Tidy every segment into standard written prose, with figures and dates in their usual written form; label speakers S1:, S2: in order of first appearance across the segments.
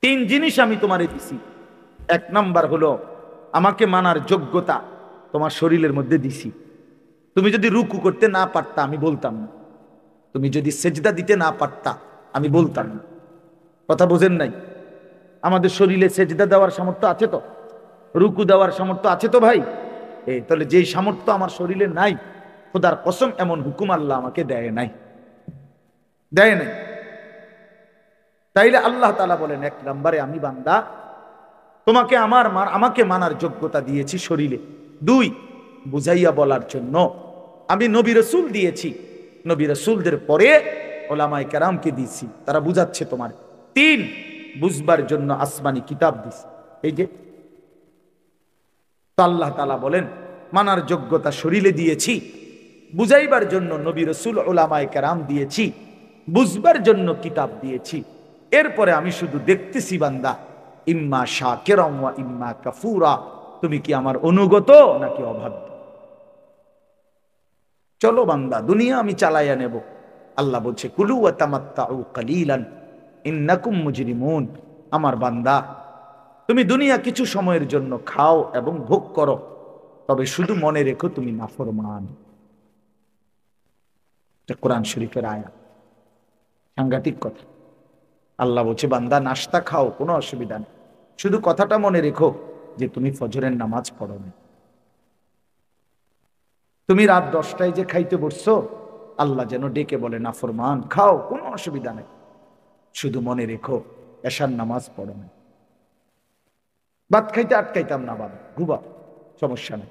S1: তিন জিনিস আমি তোমারে দিছি। এক নাম্বার হলো আমাকে মানার যোগ্যতা তোমার শরীরের মধ্যে দিছি। তুমি যদি রুকু করতে না পারতা আমি বলতাম না, তুমি যদি সেজদা দিতে না পারতা আমি বলতাম না। কথা বোঝেন নাই? আমাদের শরীরে সেজদা দেওয়ার সামর্থ্য আছে তো, রুকু দেওয়ার সামর্থ্য আছে তো ভাই। তাহলে যেই সামর্থ্য আমার শরীরে নাই, খোদার কসম এমন হুকুম আল্লাহ আমাকে দেয় নাই, দেয় নাই। তাইলে আল্লাহ তাআলা বলেন, এক নম্বরে আমি বান্দা তোমাকে আমাকে মানার যোগ্যতা দিয়েছি শরীরে। দুই, বুঝাইয়া বলার জন্য আমি নবী রাসূল দিয়েছি, নবী রাসূলদের পরে ওলামায়ে কেরামকে দিয়েছি, তারা বুঝাচ্ছে তোমার। তিন, বুঝবার জন্য আসমানি কিতাব দিছি। এই যে তো আল্লাহ তাআলা বলেন মানার যোগ্যতা শরীরে দিয়েছি, বুঝাইবার জন্য নবী রাসূল ওলামায়ে কেরাম দিয়েছি, বুঝবার জন্য কিতাব দিয়েছি। এরপরে আমি শুধু দেখতেছি বান্দা, ইম্মা শাকিরান ওয়া ইম্মা কাফুরা, তুমি কি আমার অনুগত নাকি অবাধ্য। চলো বান্দা, দুনিয়া আমি চালাইয়া নেব। আল্লাহ বলছে কুলু ওয়া তামাত্তাউ কালিলান ইন্নাকুম মুজরিমুন। আমার বান্দা তুমি দুনিয়া কিছু সময়ের জন্য খাও এবং ভোগ করো, তবে শুধু মনে রেখো তুমি নাফরমান। এটা কোরআন শরীফের আয়াত, সাংঘাতিক কথা। আল্লাহ বলছে বান্দা নাস্তা খাও, কোনো অসুবিধা নেই, শুধু কথাটা মনে রেখো যে তুমি ফজরের নামাজ পড়ো না। তুমি রাত 10টায় যে খাইতে বসছো, আল্লাহ যেন ডেকে বলে নাফরমান, খাও, কোনো অসুবিধা নেই, শুধু মনে রেখো এশার নামাজ পড়ো না। ভাত খাইতে আটকাইতাম না বাবা, ঘুবা, সমস্যা নেই।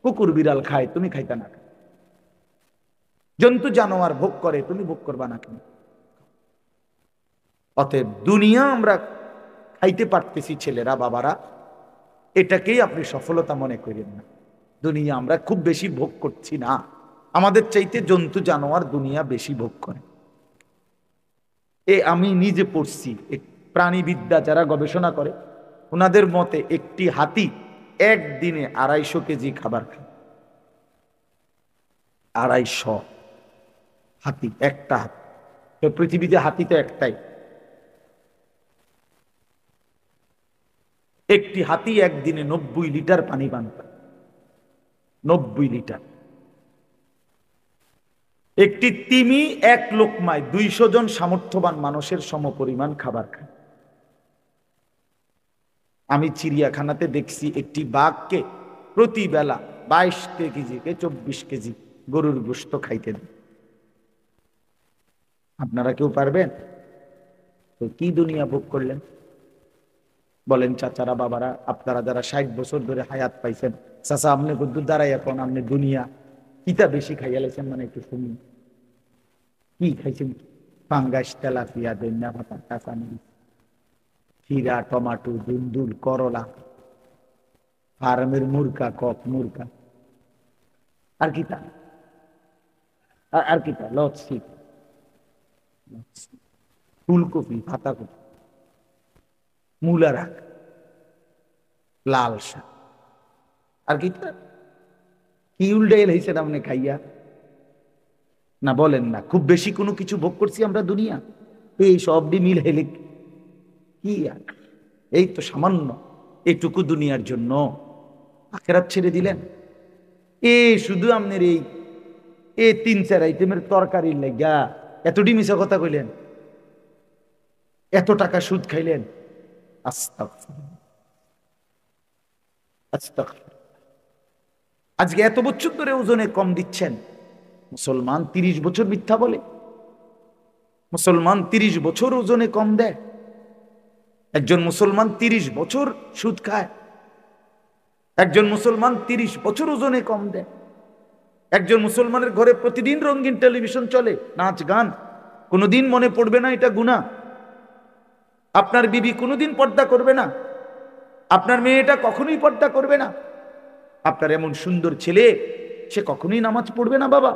S1: কুকুর বিড়াল খায়, তুমি খাইতা না কেন? জন্তু জানোয়ার ভোগ করে, তুমি ভোগ করবা না কেন? অতএব দুনিয়া আমরা খাইতে পারতেছি ছেলেরা বাবারা, এটাকেই আপনি সফলতা মনে করেন না। দুনিয়া আমরা খুব বেশি ভোগ করছি না, আমাদের চাইতে জন্তু জানোয়ার দুনিয়া বেশি ভোগ করে। আমি নিজে পড়ছি, প্রাণীবিদ্যা যারা গবেষণা করে ওনাদের মতে একটি হাতি একদিনে 250 কেজি খাবার খায়। 250 হাতি, একটা হাতি। তো পৃথিবীতে হাতি তো একটাই। একটি হাতি একদিনে 90 লিটার পানি পান করে, 90 লিটার। একটি তিমি এক লোকমায় 200 জন সামর্থ্যবান মানুষের সমপরিমাণ খাবার খায়। আমি চিড়িয়াখানাতে দেখছি একটি বাঘকে প্রতি বেলা 22 কেজি থেকে 24 কেজি গরুর গোশত খাইতে দেয়। আপনারা কেউ পারবেন? তো কি দুনিয়া ভোগ করলেন বলেন চাচারা বাবারা, আপনারা যারা 60 বছর ধরে হায়াত পাইছেন, চাচা আপনি বুদ্ধ দ্বারাই এখন আপনি দুনিয়া কিতা বেশি খাইয়া লাইছেন, মানে একটু শুনুন কি খাইছেন। ফাঙ্গাস, তেলাপিয়া, দৈন্যা ভাতা, কাঁচানি, খিরা, টমাটো, দুন্দুল, করলা, ফার্মের মুরগা, কক মুরগা, আর কিতা, আর কিতা, লচ্ছি, ফুলকপি, পাতাকপি, মূলা রাখ, লাল শাক, আর কিতা কি উল্টাইল হয়েছে আপনি খাইয়া না বলেন না। খুব বেশি কোনো কিছু ভোগ করছি আমরা দুনিয়া? এই সব মিল হেলে কি আর, এই তো সামান্য এইটুকু দুনিয়ার জন্য আখেরাত ছেড়ে দিলেন। শুধু আপনার এই 3-4 আইটেমের তরকারির লাগা এতটি মিশা কথা কইলেন, এত টাকা সুদ খাইলেন। আস্তাগফিরুল্লাহ, আস্তাগফিরুল্লাহ। আজকে এত বছর ধরে ওজনে কম দিচ্ছেন, মুসলমান 30 বছর মিথ্যা বলে, মুসলমান 30 বছর ওজনে কম দেয়। একজন মুসলমান 30 বছর সুদ খায়, একজন মুসলমান 30 বছর ওজনে কম দেয়। একজন মুসলমানের ঘরে প্রতিদিন রঙিন টেলিভিশন চলে, নাচ গান, কোনোদিন মনে পড়বে না এটা গুনাহ। আপনার বিবি কোনোদিন পর্দা করবে না, আপনার মেয়েটা কখনোই পর্দা করবে না। আপনার এমন সুন্দর ছেলে, সে কখনোই নামাজ পড়বে না বাবা।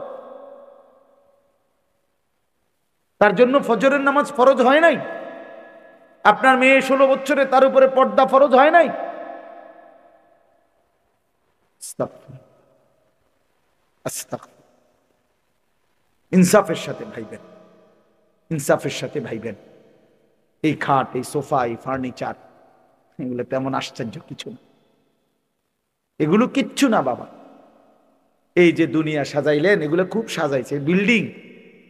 S1: তার জন্য ফজরের নামাজ ফরজ হয় নাই। আপনার মেয়ে 16 বছরে, তার উপরে পর্দা ফরজ হয় নাই। ইনসাফের সাথে ভাইবেন, ইনসাফের সাথে ভাইবেন। এই খাট, এই সোফা, এই ফার্নিচার, এগুলো তেমন আশ্চর্য কিছু না, এগুলো কিচ্ছু না বাবা। এই যে দুনিয়া সাজাইলেন, এগুলো খুব সাজাইছে। বিল্ডিং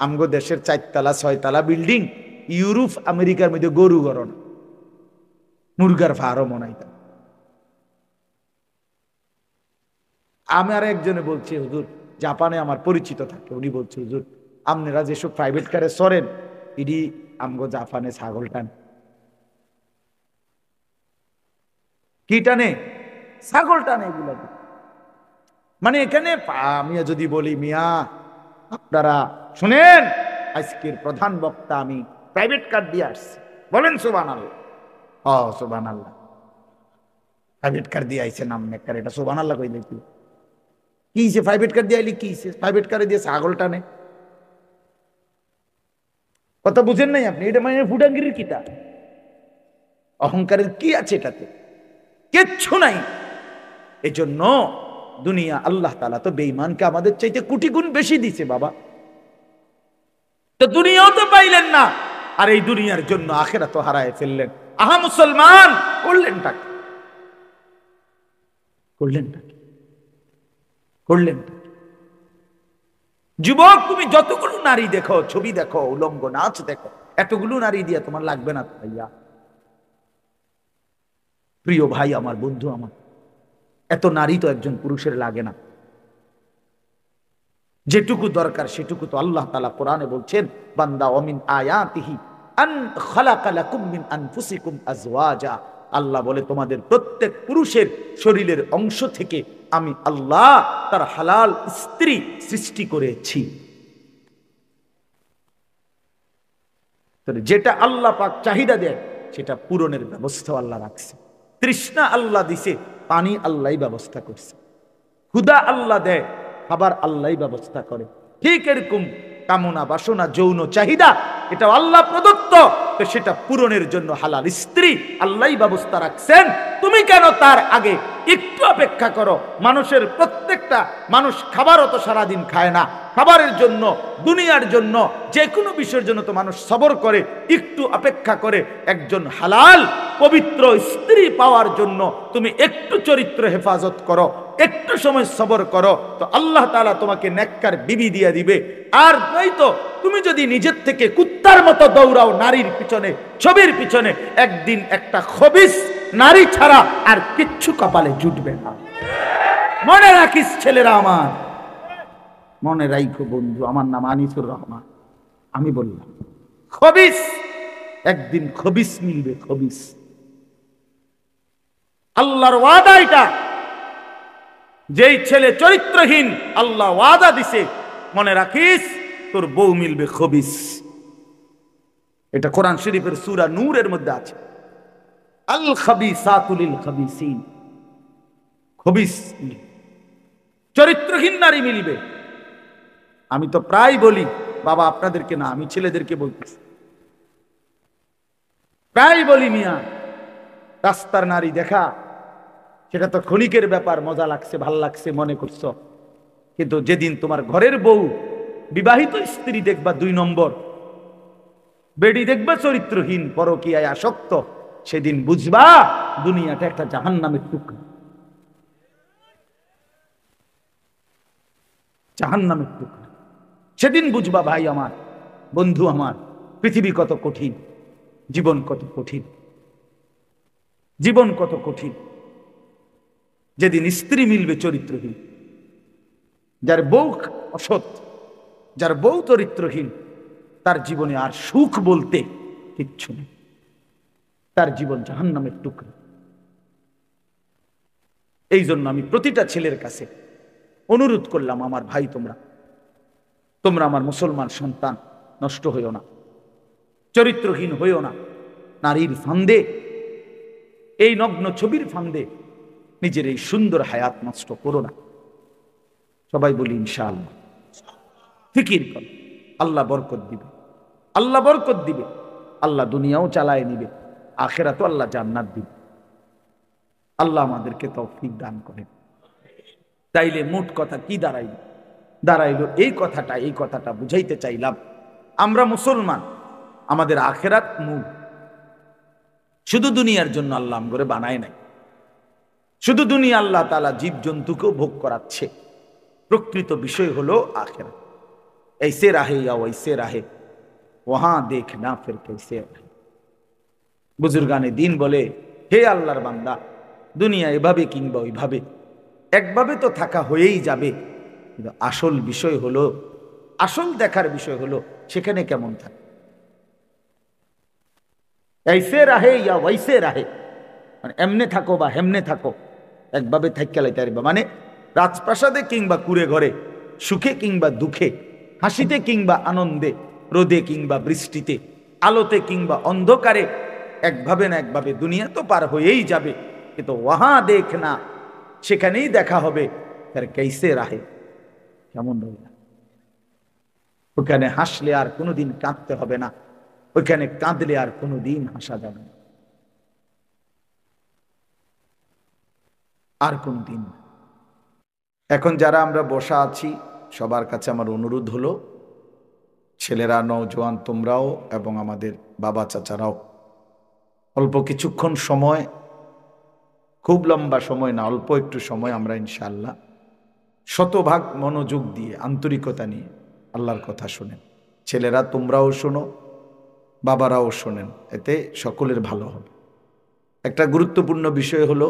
S1: আমগো দেশের 4 তলা 6 তলা বিল্ডিং, ইউরোপ আমেরিকার মধ্যে গরু গরণ, মুরগার ফার্ম মনাইতা। আমি আর একজনে বলছি, হুজুর জাপানে আমার পরিচিত থাকে, উনি বলছে হুজুর আপনারা যেসব প্রাইভেট কারে সরেন, এটি আমগো জাপানে ছাগল টান। কি টানে? ছাগল টানে এগুলো। মানে এখানে আমি যদি বলি মিয়া আপনারা শুনেন, আজকের প্রধান বক্তা আমি প্রাইভেট কার দিয়ে আসছি, বলেন সুবহানাল্লাহ। ও সুবহানাল্লাহ, প্রাইভেট কার দিয়ে আইছে নাম নেকার, এটা সুবহানাল্লাহ কই দেখি কি হইছে? প্রাইভেট কার দিয়ে আইলি কি হইছে? প্রাইভেট কারে দিয়ে ছাগল টানে, কথা বুঝেন নাই আপনি? এটা মানে ফুটাঙ্গিরির কিতা, অহংকারের কি আছে এটাতে? কিচ্ছু নাই। এই জন্য দুনিয়া আল্লাহ তাআলা তো বেঈমানকে আমাদের চাইতে কোটি গুণ বেশি দিছে বাবা। তো দুনিয়াও তো পাইলেন না, আর এই দুনিয়ার জন্য আখিরাত হারায় ফেললেন। আহা মুসলমান, করলেনটা কি? করলেনটা কি? করলেনটা কি? যুবক, তুমি যতগুলো নারী দেখো, ছবি দেখো, উলঙ্গ নাচ দেখো, এতগুলো নারী দিয়ে তোমার লাগবে না ভাইয়া। প্রিয় ভাই আমার, বন্ধু আমার, এত নারী তো একজন পুরুষের লাগে না। যেটুকু দরকার সেটুকু তো আল্লাহ তাআলা কোরআনে বলছেন, বান্দা ওমিন আয়াতিহি আন খালাকা লাকুম মিন আনফুসিকুম আজওয়াজা। আল্লাহ বলে তোমাদের প্রত্যেক পুরুষের শরীরের অংশ থেকে আমি আল্লাহ তার হালাল স্ত্রী সৃষ্টি করেছি। যেটা আল্লাহ পাক চাহিদা দেয় সেটা পূরণের ব্যবস্থা আল্লাহ রাখছে। তৃষ্ণা আল্লাহ দিছে, পানি আল্লাহই ব্যবস্থা করছে। ক্ষুধা আল্লাহ দেয়, খাবার আল্লাহই ব্যবস্থা করে। ঠিক এরকম কামনা বাসনা যৌন চাহিদা, এটা আল্লাহ প্রদত্ত, তো সেটা পূরণের জন্য হালাল স্ত্রী আল্লাহই ব্যবস্থা রাখছেন। তুমি কেন তার আগে একটু অপেক্ষা করো? মানুষের প্রত্যেকটা মানুষ খাবারও তো সারাদিন খায় না। খাবারের জন্য, দুনিয়ার জন্য, যে কোনো বিষয়ের জন্য তো মানুষ সবর করে, একটু অপেক্ষা করে। একজন হালাল পবিত্র স্ত্রী পাওয়ার জন্য তুমি একটু চরিত্র হেফাজত করো, একটু সময় সবর করো, তো আল্লাহ তাআলা তোমাকে নেককার বিবি দিয়ে দিবে। আর নয়তো তুমি যদি নিজের থেকে কুত্তার মতো দৌড়াও নারীর পিছনে, ছবির পিছনে, একদিন একটা খবিস নারী ছাড়া আর কিচ্ছু কপালে জুটবে না। মনে রাখিস ছেলেরা আমার, মনে রাখো বন্ধু, আমার নাম আনিসুর রহমান। আমি বললাম খবিস, একদিন খবিস মিলবে, খবিস। আল্লাহর ওয়াদা এটা। যেই ছেলে চরিত্রহীন, আল্লাহ ওয়াদা দিছে, মনে রাখিস তোর বউ মিলবে খবিস। এটা কোরআন শরীফের সূরা নূরের মধ্যে আছে। আল খাবিসাতু লিল খাবিসিন, খবিস চরিত্রহীন নারী মিলবে। আমি তো প্রায় বলি বাবা, আপনাদেরকে না, আমি ছেলেদেরকে বলতেছি, প্রায় বলি মিয়া, রাস্তার নারী দেখা সেটা তো ক্ষণিকের ব্যাপার, মজা লাগছে, ভাল লাগছে মনে করছো, কিন্তু যেদিন তোমার ঘরের বউ, বিবাহিত স্ত্রী দেখবা 2 নম্বর, বেডি দেখবা চরিত্রহীন, পরকীয়ায় আসক্ত, সেদিন বুঝবা দুনিয়াটা একটা জাহান্নামের টুকরা, জাহান্নামের টুকরা। সেদিন বুঝবা ভাই আমার, বন্ধু আমার, পৃথিবী কত কঠিন, জীবন কত কঠিন, জীবন কত কঠিন। যেদিন স্ত্রী মিলবে চরিত্রহীন, যার বউ অসৎ, যার বউ চরিত্রহীন, তার জীবনে আর সুখ বলতে কিচ্ছু নেই, তার জীবন জাহান্নামের টুকরা। এই জন্য আমি প্রতিটা ছেলের কাছে অনুরোধ করলাম, আমার ভাই, তোমরা আমার মুসলমান সন্তান, নষ্ট হইও না, চরিত্রহীন হইও না, নারীর ফান্দে, এই নগ্ন ছবির ফান্দে নিজের এই সুন্দর হায়াত নষ্ট করো না। সবাই বলি ইনশাআল্লাহ। ফিকির কর, আল্লাহ বরকত দিবে, আল্লাহ বরকত দিবে, আল্লাহ দুনিয়াও চালায় নিবে, আখিরাতেও আল্লাহ জান্নাত দিবে। আল্লাহ আমাদেরকে তৌফিক দান করেন। তাইলে মোট কথা কি দাঁড়াইলো এই কথাটা বুঝাইতে চাইলাম, আমরা মুসলমান, আমাদের আখিরাত মূল, শুধু দুনিয়ার জন্য আল্লাহ করে বানায় নাই, শুধু দুনিয়া আল্লাহ তাআলা জীব জন্তুকেও ভোগ করাচ্ছে। প্রকৃত বিষয় হলো আখিরাত। ऐसे राहे या वैसे राहे वहां देखना फिर कैसे रहे। বুজুর্গানে দিন বলে, হে আল্লাহর বান্দা, দুনিয়া এভাবে কিংবা ওইভাবে, একভাবে তো থাকা হয়েই যাবে, কিন্তু আসল বিষয় হলো, আসল দেখার বিষয় হলো সেখানে কেমন থাকে। ऐसे রাহে ইয়া ওয়াইসে রাহে, মানে এমনে থাকো বা হেমনে থাকো, একভাবে থাইকা লাইতে পারবা, মানে রাজপ্রাসাদে কিংবা কুড়ে ঘরে, সুখে কিংবা দুঃখে, হাসিতে কিংবা আনন্দে, রোদে কিংবা বৃষ্টিতে, আলোতে কিংবা অন্ধকারে, একভাবে না একভাবে দুনিয়া তো পার হয়েই যাবে, কিন্তু ওয়াহা দেখনা, সেখানেই দেখা হবে তার कैसे রাহে, কেমন রইল। ওখানে হাসলে আর কোনোদিন কাঁদতে হবে না, ওইখানে কাঁদলে আর কোনোদিন হাসা যাবে না, আর কোনদিন। এখন যারা আমরা বসা আছি সবার কাছে আমার অনুরোধ হলো, ছেলেরা, নওজোয়ান তোমরাও এবং আমাদের বাবা চাচারাও, অল্প কিছুক্ষণ সময়, খুব লম্বা সময় না, অল্প একটু সময় আমরা ইনশাআল্লাহ শতভাগ মনোযোগ দিয়ে আন্তরিকতা নিয়ে আল্লাহর কথা শোনেন। ছেলেরা তোমরাও শোনো, বাবারাও শোনেন, এতে সকলের ভালো হবে। একটা গুরুত্বপূর্ণ বিষয় হলো,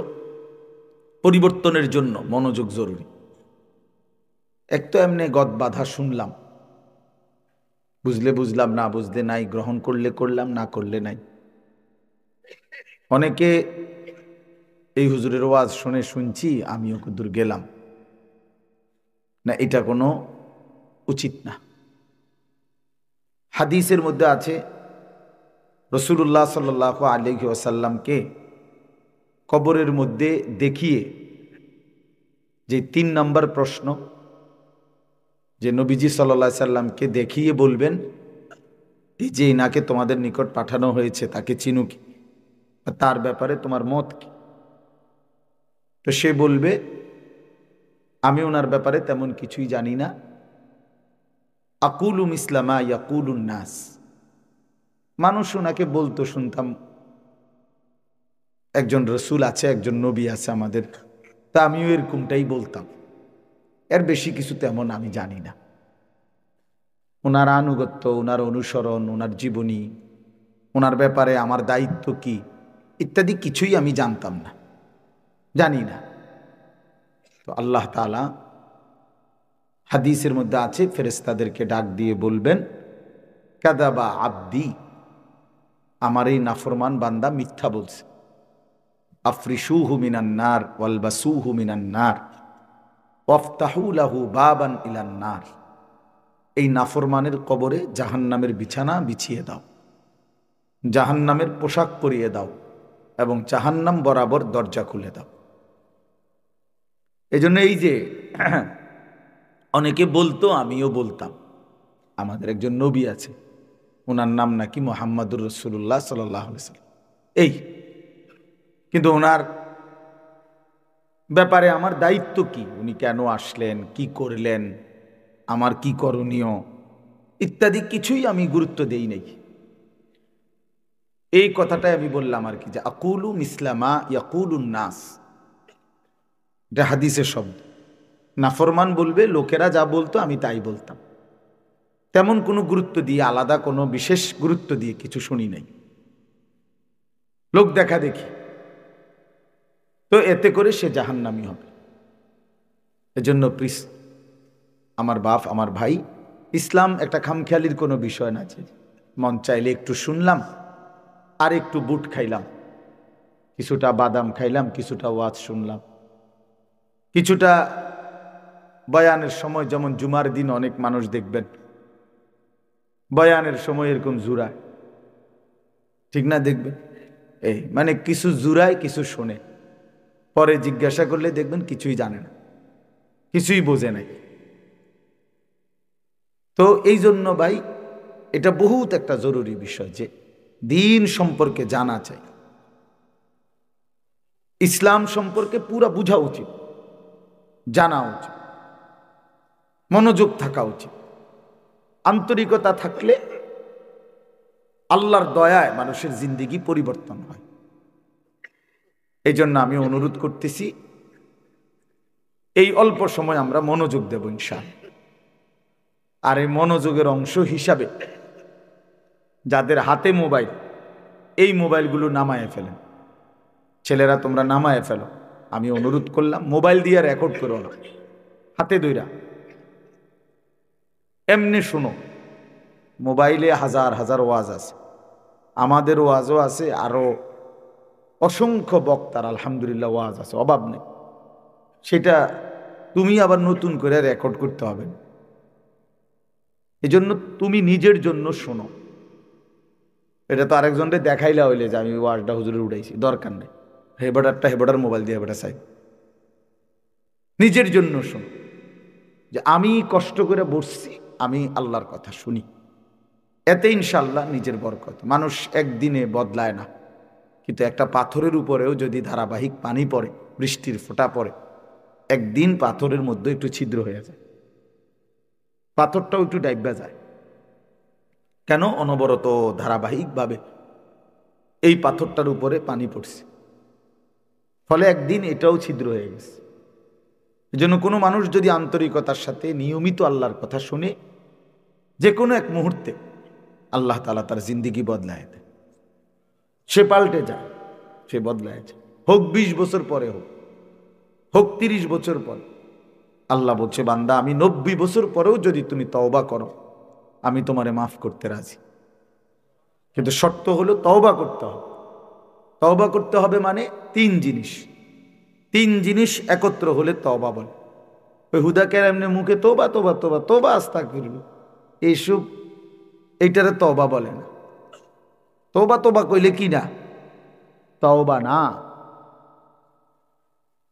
S1: পরিবর্তনের জন্য মনোযোগ জরুরি। এক তো এমনি গদ বাধা শুনলাম, বুঝলে বুঝলাম, না বুঝলে নাই, গ্রহণ করলে করলাম, না করলে নাই। অনেকে এই হুজুরের ওয়াজ শুনে শুনছি আমিও কদ্দুর গেলাম না, এটা কোনো উচিত না। হাদিসের মধ্যে আছে, রাসূলুল্লাহ সাল্লাল্লাহু আলাইহি ওয়াসাল্লামকে কবরের মধ্যে দেখিয়ে যে ৩ নম্বর প্রশ্ন, যে নবীজি সাল্লাল্লাহু আলাইহি সাল্লামকে দেখিয়ে বলবেন, এই যে ইনাকে তোমাদের নিকট পাঠানো হয়েছে তাকে চিনো কি, তার ব্যাপারে তোমার মত কি? তো সে বলবে, আমি ওনার ব্যাপারে তেমন কিছুই জানি না, আকুলু মিসলামা ইয়াকুলুন নাস, মানুষ ওনাকে বলতো শুনতাম, একজন রসুল আছে, একজন নবী আছে আমাদের, তা আমিও এরকমটাই বলতাম, এর বেশি কিছু তেমন আমি জানি না। ওনার আনুগত্য, ওনার অনুসরণ, ওনার জীবনী, ওনার ব্যাপারে আমার দায়িত্ব কি ইত্যাদি কিছুই আমি জানতাম না, জানি না। তো আল্লাহ তাআলা হাদিসের মধ্যে আছে, ফেরেশতাদেরকে ডাক দিয়ে বলবেন, কাযাবা আব্দি, আমার এই নাফরমান বান্দা মিথ্যা বলছে, আফরিশুহু মিনান নার ওয়ালবাসুহু মিনান নার ওয়াফতাহু লাহু বাবান ইলান নার, এই নাফরমানের কবরে জাহান্নামের বিছানা বিছিয়ে দাও, জাহান্নামের পোশাক পরিয়ে দাও, এবং জাহান্নাম বরাবর দরজা খুলে দাও। এই জন্য এই যে অনেকে বলতো, আমিও বলতাম, আমাদের একজন নবী আছে, ওনার নাম নাকি মুহাম্মাদুর রাসূলুল্লাহ সাল্লাল্লাহু আলাইহি ওয়াসাল্লাম, এই, কিন্তু ওনার ব্যাপারে আমার দায়িত্ব কি, উনি কেন আসলেন, কি করলেন, আমার কি করণীয় ইত্যাদি কিছুই আমি গুরুত্ব দেই নাই। এই কথাটাই আমি বললাম আর কি, যে আকুলু মিসলামা ইয়াকুলুন নাস, এটা হাদিসের শব্দ। নাফরমান বলবে, লোকেরা যা বলতো আমি তাই বলতাম, তেমন কোনো গুরুত্ব দিয়ে, আলাদা কোনো বিশেষ গুরুত্ব দিয়ে কিছু শুনি নাই, লোক দেখা দেখি, তো এতে করে সে জাহান্নামী হবে। এজন্য প্লিজ আমার বাপ, আমার ভাই, ইসলাম একটা খামখেয়ালির কোনো বিষয় না, যে মন চাইলে একটু শুনলাম আর একটু বুট খাইলাম, কিছুটা বাদাম খাইলাম, কিছুটা ওয়াজ শুনলাম, কিছুটা বয়ানের সময়, যেমন জুমার দিন অনেক মানুষ দেখবেন বয়ানের সময় এরকম জুরায়, ঠিক না, দেখবেন এই মানে কিছু জুরায় কিছু শোনে, পরে জিজ্ঞাসা করলে দেখবেন কিছুই জানে না, কিছুই বোঝে নাই। তো এই জন্য ভাই, এটা বহুত একটা জরুরি বিষয় যে দিন সম্পর্কে জানা চাই, ইসলাম সম্পর্কে পুরা বোঝা উচিত, জানা উচিত, মনোযোগ থাকা উচিত। আন্তরিকতা থাকলে আল্লাহর দয়ায় মানুষের জিন্দেগি পরিবর্তন হয়। এই জন্য আমি অনুরোধ করতেছি, এই অল্প সময় আমরা মনোযোগ দেব ইনশাআল্লাহ। আর এই মনোযোগের অংশ হিসাবে যাদের হাতে মোবাইল, এই মোবাইলগুলো নামায় ফেলেন। ছেলেরা তোমরা নামায় ফেলো, আমি অনুরোধ করলাম। মোবাইল দিয়ে রেকর্ড করো না, হাতে ধইরা এমনি শুনো। মোবাইলে হাজার হাজার ওয়াজ আছে, আমাদের ওয়াজও আছে, আরো অসংখ্য বক্তার আলহামদুলিল্লাহ ওয়াজ আছে, অভাব নেই। সেটা তুমি আবার নতুন করে রেকর্ড করতে হবে না। এজন্য তুমি নিজের জন্য শোনো। এটা তো আরেকজনকে দেখাইলা হইলে যে আমি ওয়াজটা হুজুরে উঠাইছি, দরকার নেই। হেবাটার মোবাইল দিয়ে হেবাটা চাই। নিজের জন্য শোনো, যে আমি কষ্ট করে বসছি, আমি আল্লাহর কথা শুনি, এতে ইনশাল্লাহ নিজের বরকত। মানুষ একদিনে বদলায় না, কিন্তু একটা পাথরের উপরেও যদি ধারাবাহিক পানি পড়ে, বৃষ্টির ফোঁটা পড়ে, একদিন পাথরের মধ্যে একটু ছিদ্র হয়ে যায়, পাথরটাও একটু ডাইবা যায়। কেন? অনবরত ধারাবাহিকভাবে এই পাথরটার উপরে পানি পড়ছে, ফলে একদিন এটাও ছিদ্র হয়ে গেছে। এজন্য কোনো মানুষ যদি আন্তরিকতার সাথে নিয়মিত আল্লাহর কথা শুনে, যে কোনো এক মুহূর্তে আল্লাহ তাআলা তার জিন্দিগি বদলায় দেয়, সে পাল্টে যায়, সে বদলায় যায়। হোক 20 বছর পরে, হোক 30 বছর পরে। আল্লাহ বলছে, বান্দা আমি 90 বছর পরেও যদি তুমি তওবা করো, আমি তোমারে মাফ করতে রাজি। কিন্তু শর্ত হলো তওবা করতে হবে। তওবা করতে হবে মানে 3 জিনিস, 3 জিনিস একত্র হলে তওবা বলে। ওই হুদাকে এমনি মুখে তোবা তোবা তোবা তোবা আস্তাগফিরুল্লাহ, এইসব, এইটারে তওবা বলে না। তোবা তোবা কইলে কি না? তওবা না।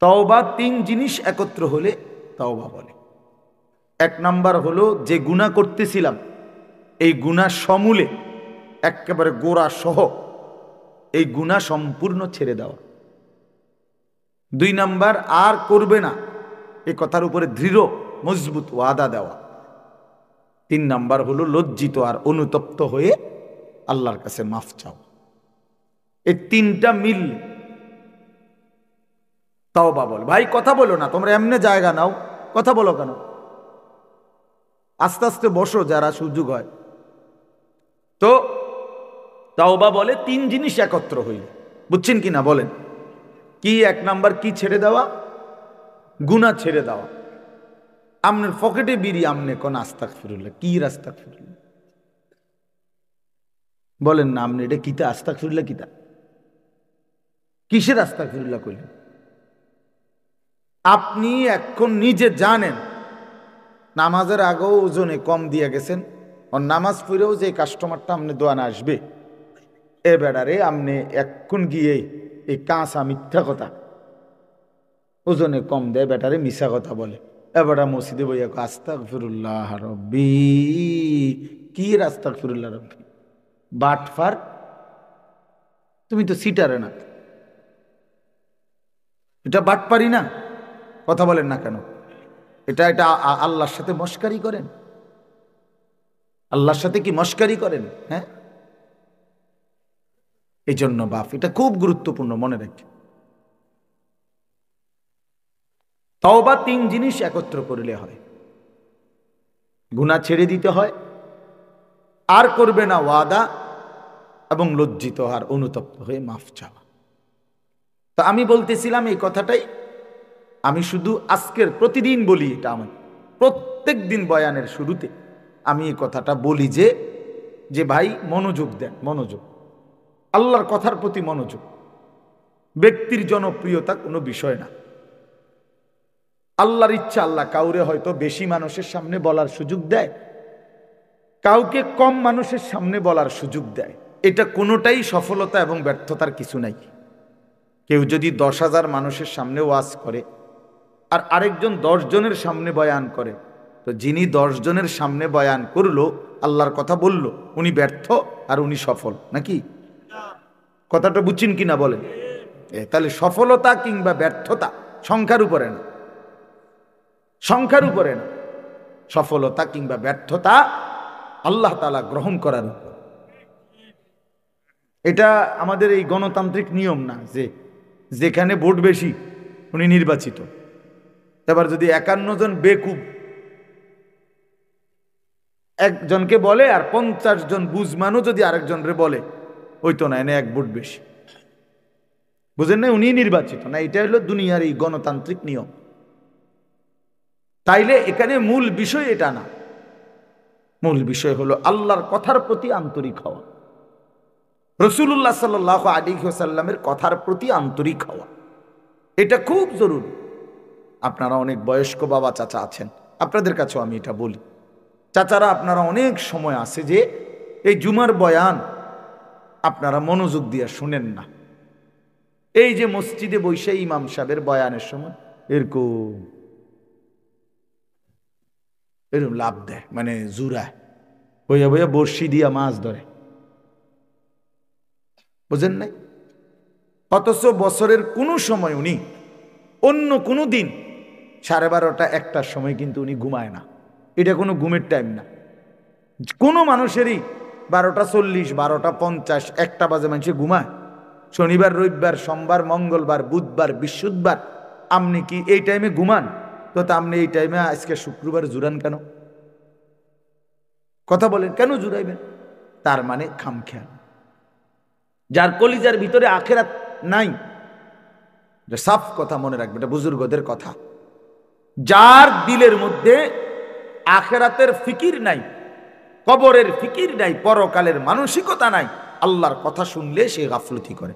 S1: তওবা 3 জিনিস একত্র হলে তওবা বলে। 1 নাম্বার হলো, যে গুনাহ করতেছিলাম এই গুনাহ সমূলে, একেবারে গোড়া সহ এই গুনাহ সম্পূর্ণ ছেড়ে দেওয়া। 2 নাম্বার, আর করবে না এই কথার উপরে দৃঢ় মজবুত ওয়াদা দেওয়া। 3 নাম্বার হলো লজ্জিত আর অনুতপ্ত হয়ে আল্লাহর কাছে মাফ চাও। এই 3টা মিল তওবা বল। ভাই কথা বলো না, তোমরা এমনি জায়গা নাও, কথা বলো কেন? আস্তে আস্তে বসো যারা সুযোগ হয়। তো তওবা বলে 3 জিনিস একত্র হইল, বুঝছেন কি না বলেন? কি? 1 নাম্বার কি? ছেড়ে দেওয়া, গুনাহ ছেড়ে দেওয়া। আমনের পকেটে বিড়ি, আমনে কোন আস্তাগফিরুল্লাহ, কি আস্তাগফিরুল্লাহ বলেন না? আমনে এটা কিতা আস্তাগফিরুল্লাহ, কিতা কিসের আস্তাগফিরুল্লাহ কইলেন? আপনি এখন নিজে জানেন নামাজের আগেও ওজনে কম দিয়ে গেছেন, আর নামাজ পড়েও যে কাস্টমারটা আপনি দোয়ানে আসবে, এ বেড়ারে আপনি এখন গিয়ে এই কাঁচা মিথ্যা কথা, ওজনে কম দেয় বেটারে, মিশা কথা বলে, এবারে মসজিদে বইয়া আস্তাগফিরুল্লাহ রব্বি, কি আস্তাগফিরুল্লাহ রব্বি? বাটফার, তুমি তো সিটারে না, এটা বাটপারি না? কথা বলেন না কেন? এটা এটা আল্লাহর সাথে মস্কারি করেন? আল্লাহর সাথে কি মস্কারি করেন? হ্যাঁ, এই জন্য বাপ, এটা খুব গুরুত্বপূর্ণ, মনে রাখবেন। তওবা 3 জিনিস একত্র করলে হয়। গুনাহ ছেড়ে দিতে হয়, আর করবে না ওয়াদা, এবং লজ্জিত আর অনুতপ্ত হয়ে মাফ চাওয়া। তা আমি বলতেছিলাম এই কথাটাই, আমি শুধু আজকের প্রতিদিন বলি, এটা আমার প্রত্যেক দিন বয়ানের শুরুতে আমি এই কথাটা বলি, যে যে ভাই মনোযোগ দেন, মনোযোগ, আল্লাহর কথার প্রতি মনোযোগ। ব্যক্তির জনপ্রিয়তা কোনো বিষয় না, আল্লাহর ইচ্ছা। আল্লাহ কাউরে হয়তো বেশি মানুষের সামনে বলার সুযোগ দেয়, কাউকে কম মানুষের সামনে বলার সুযোগ দেয়। এটা কোনোটাই সফলতা এবং ব্যর্থতার কিছু নাই। কেউ যদি 10,000 মানুষের সামনে ওয়াজ করে, আর আরেকজন 10 জনের সামনে বয়ান করে, তো যিনি 10 জনের সামনে বয়ান করলো, আল্লাহর কথা বলল, উনি ব্যর্থ আর উনি সফল নাকি? কথাটা বুঝছেন কিনা বলেন? তাহলে সফলতা কিংবা ব্যর্থতা সংখ্যার উপরে না, সংখ্যার উপরে না। সফলতা কিংবা ব্যর্থতা আল্লাহ তাআলা গ্রহণ করার উপর। এটা আমাদের এই গণতান্ত্রিক নিয়ম না যে যেখানে ভোট বেশি উনি নির্বাচিত। এবার যদি 51 জন বেকুব একজনকে বলে আর 50 জন বুঝমানও যদি আরেকজনরে বলে, ওই তো না, এনে এক ভোট বেশি। বুঝেন না, উনি নির্বাচিত না। এটা হলো দুনিয়ার এই গণতান্ত্রিক নিয়ম। তাইলে এখানে মূল বিষয় এটা না, মূল বিষয় হলো আল্লাহর কথার প্রতি আন্তরিক হওয়া, রাসূলুল্লাহ সাল্লাল্লাহু আলাইহি ওয়াসাল্লামের কথার প্রতি আন্তরিক হওয়া। এটা খুব জরুরি। আপনারা অনেক বয়স্ক বাবা চাচা আছেন, আপনাদের কাছেও আমি এটা বলি, চাচারা আপনারা অনেক সময় আছে যে এই জুমার বয়ান আপনারা মনোযোগ দিয়ে শুনেন না। এই যে মসজিদে বসে ইমাম সাহেবের বয়ানের সময় এরকম এরকম লাভ দেয়, মানে জুরায় বইয়া বইয়া বড়শি দিয়া মাছ ধরে, বুঝেন নাই? অথচ বছরের কোনো সময় উনি অন্য কোনো দিন 12:30 1টার সময় কিন্তু উনি ঘুমায় না। এটা কোনো ঘুমের টাইম না। কোনো মানুষেরই 12:40, 12:50, 1টা বাজে মানুষে ঘুমায়? শনিবার, রবিবার, সোমবার, মঙ্গলবার, বুধবার, বৃহস্পতিবার আপনি কি এই টাইমে ঘুমান? তো আপনি এই টাইমে আজকে শুক্রবার জুড়ান কেন? কথা বলেন, কেন জুড়াইবেন? তার মানে খামখেয়াল। যার কলিজার ভিতরে আখেরাত নাই, সাফ কথা মনে রাখবে, এটা বুজুর্গদের কথা। যার দিলের মধ্যে আখেরাতের ফিকির নাই, কবরের ফিকির নাই, পরকালের মানসিকতা নাই, আল্লাহর কথা শুনলে সে গাফলতি করে,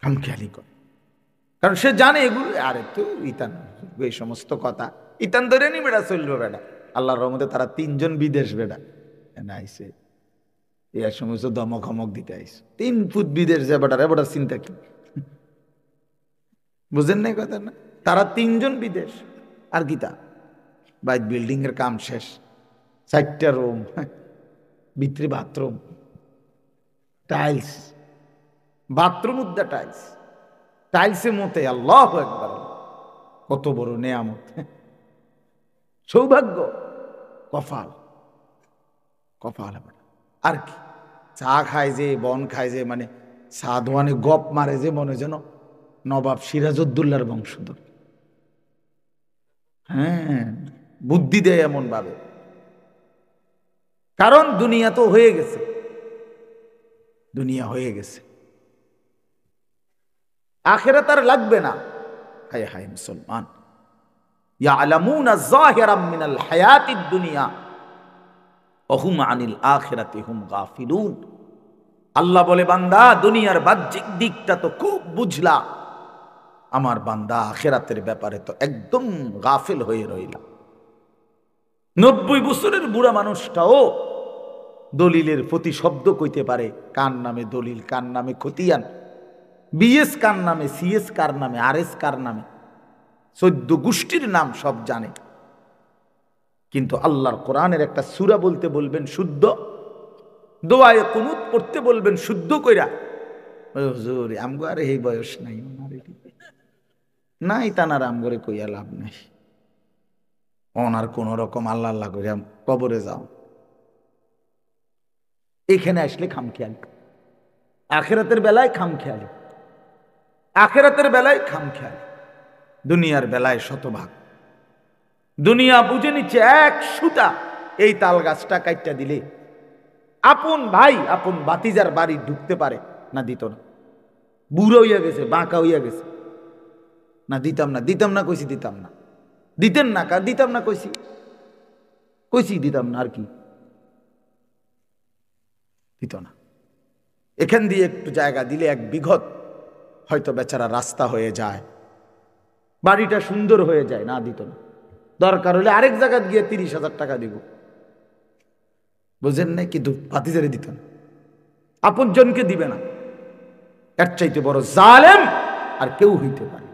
S1: খামখেয়ালি করে। কারণ সে জানে এগুলো, আরে তো ইতান এই সমস্ত কথা ইতান ধরে নি বেড়া চলবে বেড়া। আল্লাহর রহমতে তারা 3 জন বিদেশ বেড়া আইসে, এই সমস্ত দমক হমক দিতে আইস। 3 ফুট বিদেশ যে বেটার এবার চিন্তা কি, বুঝেন নাই কথা না? তারা 3 জন বিদেশ, আর কি তা বাইক বিল্ডিং এর কাম শেষ, 4টা রুম, ভিতরে বাথরুম, টাইলস, বাথরুম উদ্দা টাইলস, টাইলসে মতে আল্লাহু আকবার, কত বড় নেয়ামত, সৌভাগ্য, কপাল, কপাল। আর কি চা খায় যে, বন খায় যে, মানে সাধওয়ানে গপ মারে যে, মনে যেন নবাব সিরাজউদ্দৌলার বংশধর। হ্যাঁ, বুদ্ধি দেয় এমন ভাবে, কারণ দুনিয়া তো হয়ে গেছে, দুনিয়া হয়ে গেছে, আখিরাত আর লাগবে না। হায় হায় মুসলমান, ইয়ালামুনা যাহিরাম মিনাল হায়াতিদ দুনিয়া ওয়া হুম আনিল আখিরাতি হুম গাফিলুন। আল্লাহ বলে, বান্দা দুনিয়ার বাহ্যিক দিকটা তো খুব বুঝলা, আমার বান্দা আখিরাতের ব্যাপারে তো একদম গাফিল হয়ে রইলা। 90 বছরের বুড়া মানুষটাও দলিলের প্রতিশব্দ কইতে পারে, কার নামে দলিল, কার নামে খতিয়ান, বিএস কার নামে, সিএস কার নামে, আরএস কার নামে, 14 গোষ্ঠীর নাম সব জানে। কিন্তু আল্লাহর কোরআনের একটা সূরা বলতে বলবেন শুদ্ধ, দোয়ায়ে কুনুত পড়তে বলবেন শুদ্ধ কইরা, হুজুর আমগো আর এই বয়স নাই, নাই তানার আমগরে কইয়া লাভ নাই, ওনার কোন রকম আল্লাহ আল্লাহ কইরা কবরে যাও। এখানে আসলে খামখেয়ালি, আখিরাতের বেলায় খামখেয়ালি, আখিরাতের বেলায় খামখেয়ালি, দুনিয়ার বেলায় শতভাগ। দুনিয়া বুঝে নিচ্ছে এক সুতা, এই তাল গাছটা কাইটটা দিলে আপন ভাই আপন বাতিজার বাড়ি ঢুকতে পারে না, দিত না, বুড়ো হইয়া গেছে, বাঁকা হইয়া গেছে, না দিতাম না, দিতাম না কইছি, দিতাম না, দিতেন না, কার দিতাম না কইছি, কইছি দিতাম না, আর কি দিত না। এখান দিয়ে একটু জায়গা দিলে 1 বিঘত হয়তো বেচারা রাস্তা হয়ে যায়, বাড়িটা সুন্দর হয়ে যায়, না দিত না। দরকার হলে আরেক জায়গায় গিয়ে 30,000 টাকা দিব, বুঝেন নাই? কিন্তু ভাতিজারে দিত না, আপন জনকে দিবে না। এর চাইতে বড় জালেম আর কেউ হইতে পারে।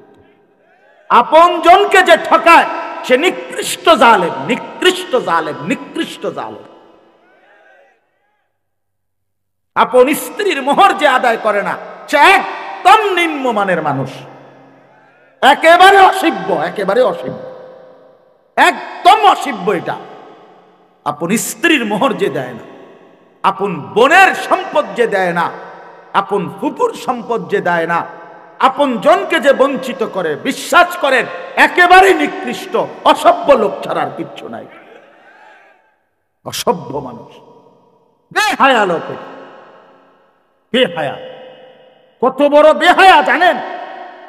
S1: আপন জনকে যে ঠকায় সে নিকৃষ্ট জালেম, নিকৃষ্ট জালেম, নিকৃষ্ট জালেম। আপন স্ত্রীর মোহর যে আদায় করে না সে একদম নিম্নমানের মানুষ, একেবারে অসভ্য, একেবারে অসভ্য, একদম অসভ্য এটা। আপন স্ত্রীর মোহর যে দেয় না, আপন বোনের সম্পদ যে দেয় না, আপন ফুপুর সম্পদ যে দেয় না, আপন জনকে যে বঞ্চিত করে, বিশ্বাস করেন একেবারে নিকৃষ্ট অসভ্য লোক ছাড়ার কিচ্ছু নাই। অসভ্য মানুষ, বেহায়া লোক, বেহায়া। কত বড় বেহায়া জানেন?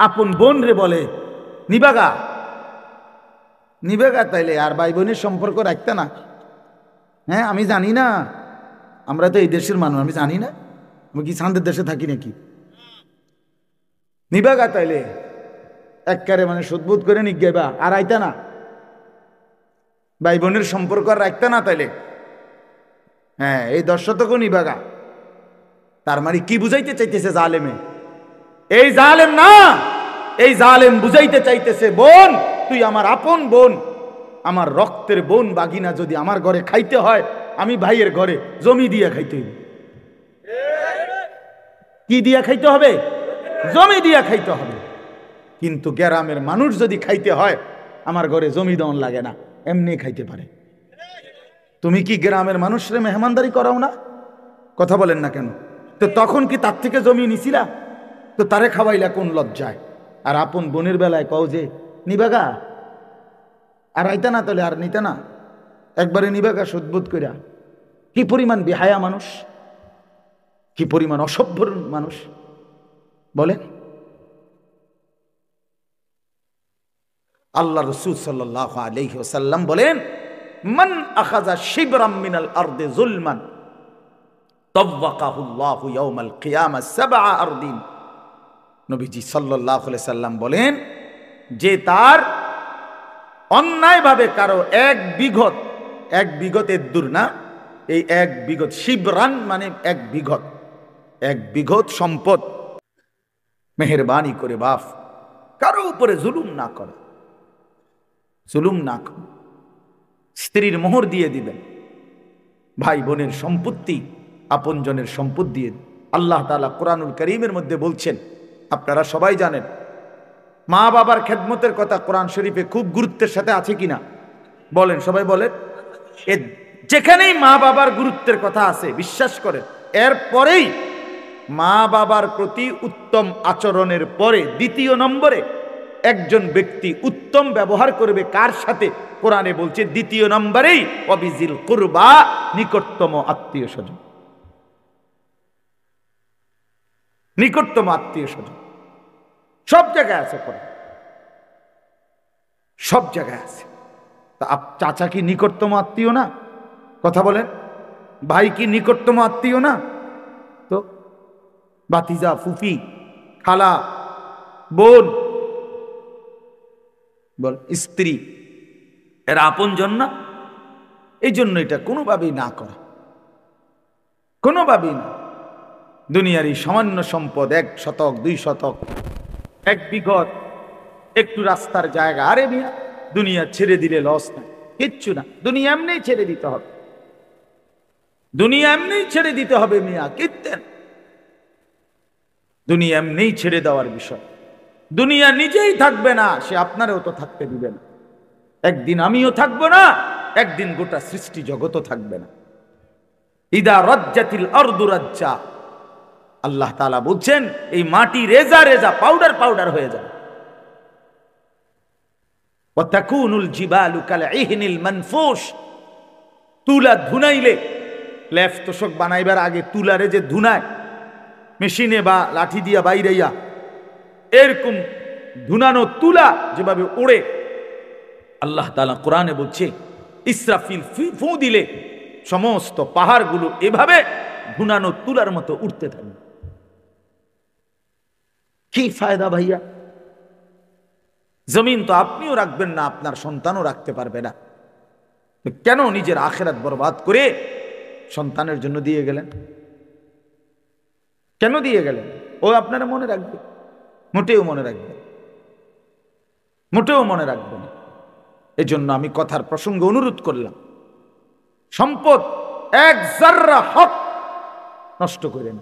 S1: আপন বোন রে বলে নিবাগা, নিবেগা, তাইলে আর ভাই বোনের সম্পর্ক রাখতে না? হ্যাঁ, আমি জানি না, আমরা তো এই দেশের মানুষ, আমি জানি না, আমি কি সান্দের দেশে থাকি নাকি? নিবেগা তাইলে একবারে মানে সুদবুদ করে নিগেবা, আর আইতা না, ভাই বোনের সম্পর্ক আর রাখতে না তাইলে? হ্যাঁ, এই 10 শতকও নিবেগা। তার মানে কি বুঝাইতে চাইতেছে জালেমে? এই জালেম না, এই জালেম বুঝাইতে চাইতেছে বোন তুই আমার আপন বোন, আমার রক্তের বোন বাগিনা যদি আমার ঘরে খাইতে হয়, আমি ভাইয়ের ঘরে জমি দিয়ে খাইতে হবে। কি দিয়া খাইতে হবে? জমি দিয়া খাইতে হবে। কিন্তু গ্রামের মানুষ যদি খাইতে হয়, আমার ঘরে জমি দন লাগে না, এমনি খাইতে পারে। তুমি কি গ্রামের মানুষরে মেহমানদারি করাও না? কথা বলেন না কেন? তো তখন কি তার থেকে জমি নিছিলা? তো তারে খাওয়াইলা কোন লজ্জায়? আর আপন বোনের বেলায় কও যে নিবাগা, আর আইতা না তাহলে আর নিতে না, একবারে নিবাগা সদ্বোধ করিয়া। কি পরিমাণ বেহায়া মানুষ, কি পরিমাণ অসভ্য মানুষ বলেন। আল্লাহ রাসূল সাল্লাল্লাহু আলাইহি ওয়াসাল্লাম বলেন, মান আখাযা শিবরাম মিনাল আরদি যুলমান তাওয়াকাহুল্লাহু ইয়াউমাল কিয়ামাহ সাবআ আরদিন। নবীজি সাল্লাল্লাহু আলাইহি সাল্লাম বলেন, যে তার অন্যায়ভাবে কারো এক বিঘতের দূর না, এই এক বিঘত, শিবরান মানে এক বিঘত সম্পদ, মেহেরবানি করে বাপ কারো উপরে জুলুম না করে, জুলুম না করে, স্ত্রীর মোহর দিয়ে দিবেন, ভাই বোনের সম্পত্তি আপনজনের সম্পদ দিয়ে। আল্লাহ তাআলা কোরআনুল কারীমের মধ্যে বলছেন, আপনারা সবাই জানেন, মা বাবার খেদমতের কথা কোরআন শরীফে খুব গুরুত্বের সাথে আছে কিনা বলেন, সবাই বলেন। যেখানেই মা বাবার গুরুত্বের কথা আছে, বিশ্বাস করেন, এরপরেই মা বাবার প্রতি উত্তম আচরণের পরে দ্বিতীয় নম্বরে একজন ব্যক্তি উত্তম ব্যবহার করবে কার সাথে? কোরআনে বলছে দ্বিতীয় নম্বরেই ওয়াবিজিল কুরবা, নিকটতম আত্মীয় স্বজন। নিকটতম আত্মীয় স্বজন সব জায়গায় আছে, কোরআন সব জায়গায় আছে। তা চাচা কি নিকটতম আত্মীয় না? কথা বলেন। ভাই কি নিকটতম আত্মীয় না? তো ভাতিজা, ফুফি, খালা, বোন, বল স্ত্রী, এরা আপনজন না? এই জন্য এটা কোনোভাবেই না করা, কোনোভাবেই না। দুনিয়ার এই সামান্য সম্পদ, 1 শতক 2 শতক, 1 বিঘত, একটু রাস্তার জায়গা, আরে মিয়া দুনিয়া ছেড়ে দিলে লস নাই, কিচ্ছু না। দুনিয়া এমনি ছেড়ে দিতে হবে, দুনিয়া এমনি ছেড়ে দিতে হবে মিয়া, কিত্তেন দুনিয়া এমনি ছেড়ে দেওয়ার বিষয়। দুনিয়া নিজেই থাকবে না, সে আপনারেও তো থাকতে দিবে না। একদিন আমিও থাকবো না, একদিন গোটা সৃষ্টি জগতও থাকবে না। ইদা রাজ্জাতিল আরদু রাজ্জা, আল্লাহ তাআলা বলছেন এই মাটি রেজা রেজা, পাউডার পাউডার হয়ে যাবে। ওয়া তাকুনুল জিবালু কাল ইহনিল মানফুশ, তুলা ধুনাইলে, লেফ তোষক বানাইবার আগে তুলারে যে ধুনায় মেশিনে বা লাঠি দিয়া বাইরাইয়া, এরকম ধুনানো তুলা যেভাবে ওড়ে, আল্লাহ তাআলা কোরআনে বলছে ইসরাফিল ফু দিলে সমস্ত পাহাড়গুলো এভাবে ধুনানো তুলার মতো উঠতে থাকবে। কি ফায়দা ভাইয়া? জমিন তো আপনিও রাখবেন না, আপনার সন্তানও রাখতে পারবে না, কেন নিজের আখিরাত বরবাদ করে সন্তানের জন্য দিয়ে গেলেন? কেন দিয়ে গেলেন? ও আপনারা মনে রাখবে? মোটেও মনে রাখবে, মোটেও মনে রাখবে না। এজন্য আমি কথার প্রসঙ্গে অনুরোধ করলাম, সম্পদ 1 জাররা হক নষ্ট করেন,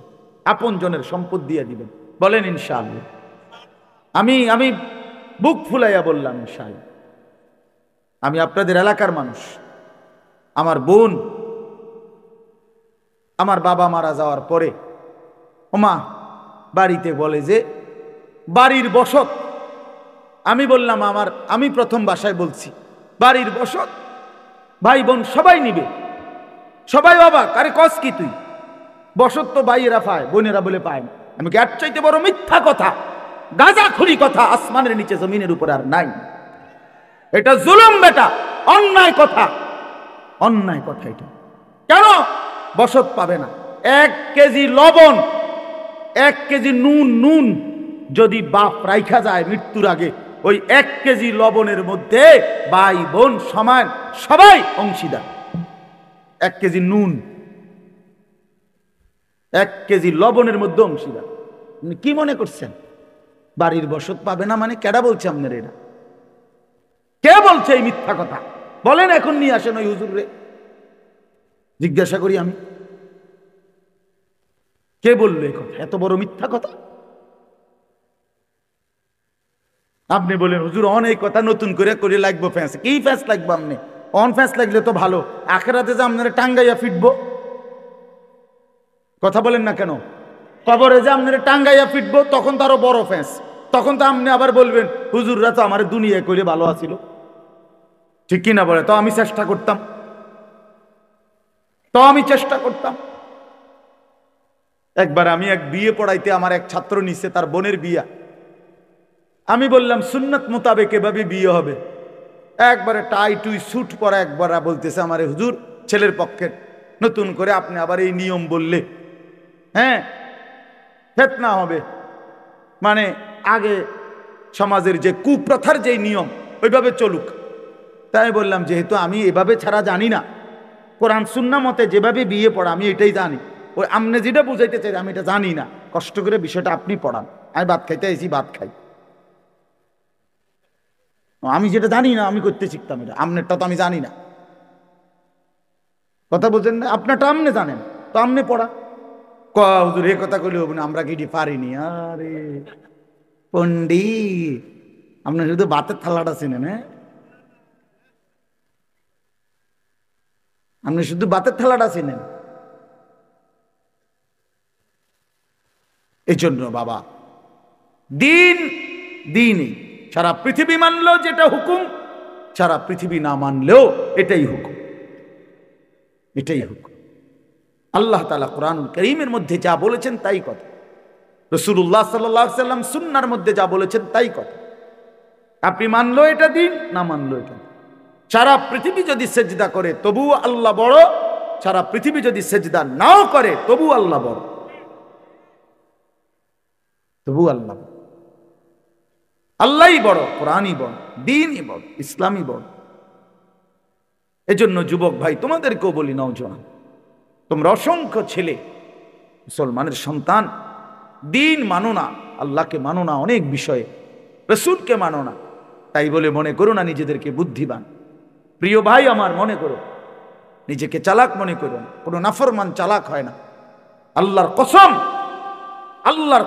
S1: আপনজনের সম্পদ দিয়ে দিবেন। বলেন ইনশাআল্লাহ। আমি বুক ফুলাইয়া বললাম ইনশাআল্লাহ। আমি আপনাদের এলাকার মানুষ, আমার বোন আমার বাবা মারা যাওয়ার পরে ওমা বাড়িতে বলে যে বাড়ির বসত, আমি বললাম আমি প্রথম বাসায় বলছি বাড়ির বসত, ভাই বোন সবাই নিবে, সবাই অবাক, আরে কস কি তুই, বসত তো ভাইয়েরা পায়, বোনেরা বলে পায় না। আমি কি এর চাইতে বড় মিথ্যা কথা, গাঁজাখুরি কথা আসমানের নিচে জমিনের উপর আর নাই। এটা জুলুম বেটা, অন্যায় কথা, অন্যায় কথা এটা। কেন বসত পাবে না? 1 কেজি লবণ, 1 কেজি নুন যদি বাপ রাইখা যায় মৃত্যুর আগে, ওই 1 কেজি লবণের মধ্যে ভাই বোন সমান, সবাই অংশীদার। 1 কেজি নুন, 1 কেজি লবণের মধ্যে অংশীদার। কি মনে করছেন বাড়ির বসত পাবে না মানে? কেডা বলছে আপনার এটা? কে বলছে এই মিথ্যা কথা? বলেন এখন নিয়ে আসেন ওই হুজুর রে, জিজ্ঞাসা করি আমি, কে বললো এই কথা, এত বড় মিথ্যা কথা? আপনি বলেন হুজুর অনেক কথা নতুন করে লাগবো ফ্যাঁস। কি ফ্যাঁস লাগবো? আপনি অন ফ্যাঁস লাগলে তো ভালো, আখেরাতে যে আপনারা টাঙ্গাইয়া ফিটবো। কথা বলেন না কেন? কবরে যে আপনারা টাঙ্গাইয়া ফিটবো, তখন তো আরো বড় ফ্যাঁস। তখন তো আপনি আবার বলবেন হুজুররা তো আমার দুনিয়া করে ভালো আছিল। ঠিক কিনা বলে? তো আমি চেষ্টা করতাম। একবার আমি এক বিয়ে পড়াইতে, আমার এক ছাত্র নিচ্ছে, তার বোনের বিয়া। আমি বললাম সুন্নত মোতাবেক এভাবে বিয়ে হবে। একবারে টাই টুই স্যুট পরা একবার বলতেছে আমারে, হুজুর ছেলের পক্ষের নতুন করে আপনি আবার এই নিয়ম বললে, হ্যাঁ ফিতনা হবে, মানে আগে সমাজের যে কুপ্রথার যে নিয়ম ওইভাবে চলুক। তাই বললাম যেহেতু আমি এভাবে ছাড়া জানি না, কোরআন সুন্নাহ মতে যেভাবে বিয়ে পড়া আমি এটাই জানি, ওই আপনি যেটা বুঝাইতে চাই আমি এটা জানি না, কষ্ট করে বিষয়টা আপনি পড়ান। আমি ভাত খাইতে আইছি, ভাত খাই। আমি যেটা জানি না আমি করতে শিখতাম, এটা আপনারটা তো আমি জানি না। কথা বলছেন না? আপনারটা আপনি জানেন, তো আপনি পড়া। হুজুর এ কথা কইলে হবে না, আমরা কি পারিনি? আরে পণ্ডিত, আপনি শুধু ভাতের থালাটা চিনেন? হ্যাঁ, আপনি শুধু ভাতের থালাটা চিনেন। এই জন্য বাবা, দিনই সারা পৃথিবী মানলেও যেটা হুকুম, সারা পৃথিবী না মানলেও এটাই হুকুম, এটাই হুকুম। আল্লাহ তাআলা কোরআনুল কারীমের মধ্যে যা বলেছেন তাই কথা, রাসূলুল্লাহ সাল্লাল্লাহু আলাইহি ওয়াসাল্লাম সুন্নাহর মধ্যে যা বলেছেন তাই কথা। আপনি মানলো এটা দিন, না মানলো এটা। সারা পৃথিবী যদি সেজদা করে তবুও আল্লাহ বড়, সারা পৃথিবী যদি সেজদা নাও করে তবু আল্লাহ বড়, তবু আল্লাহ বড়। আল্লাহই বড়, কোরআনই বড়, দ্বীনই বড়, ইসলামই বড়। এজন্য যুবক ভাই তোমাদেরকেও বলি, নওজোয়ান তোমরা অসংখ্য ছেলে মুসলমানের সন্তান, দ্বীন মানো না, আল্লাহকে মানো না, অনেক বিষয়ে রাসূলকে মানো না, তাই বলে মনে করো না নিজেদেরকে বুদ্ধিমান। প্রিয় ভাই আমার, মনে করো নিজেকে চালাক মনে করো না, কোনো নাফরমান চালাক হয় না। আল্লাহর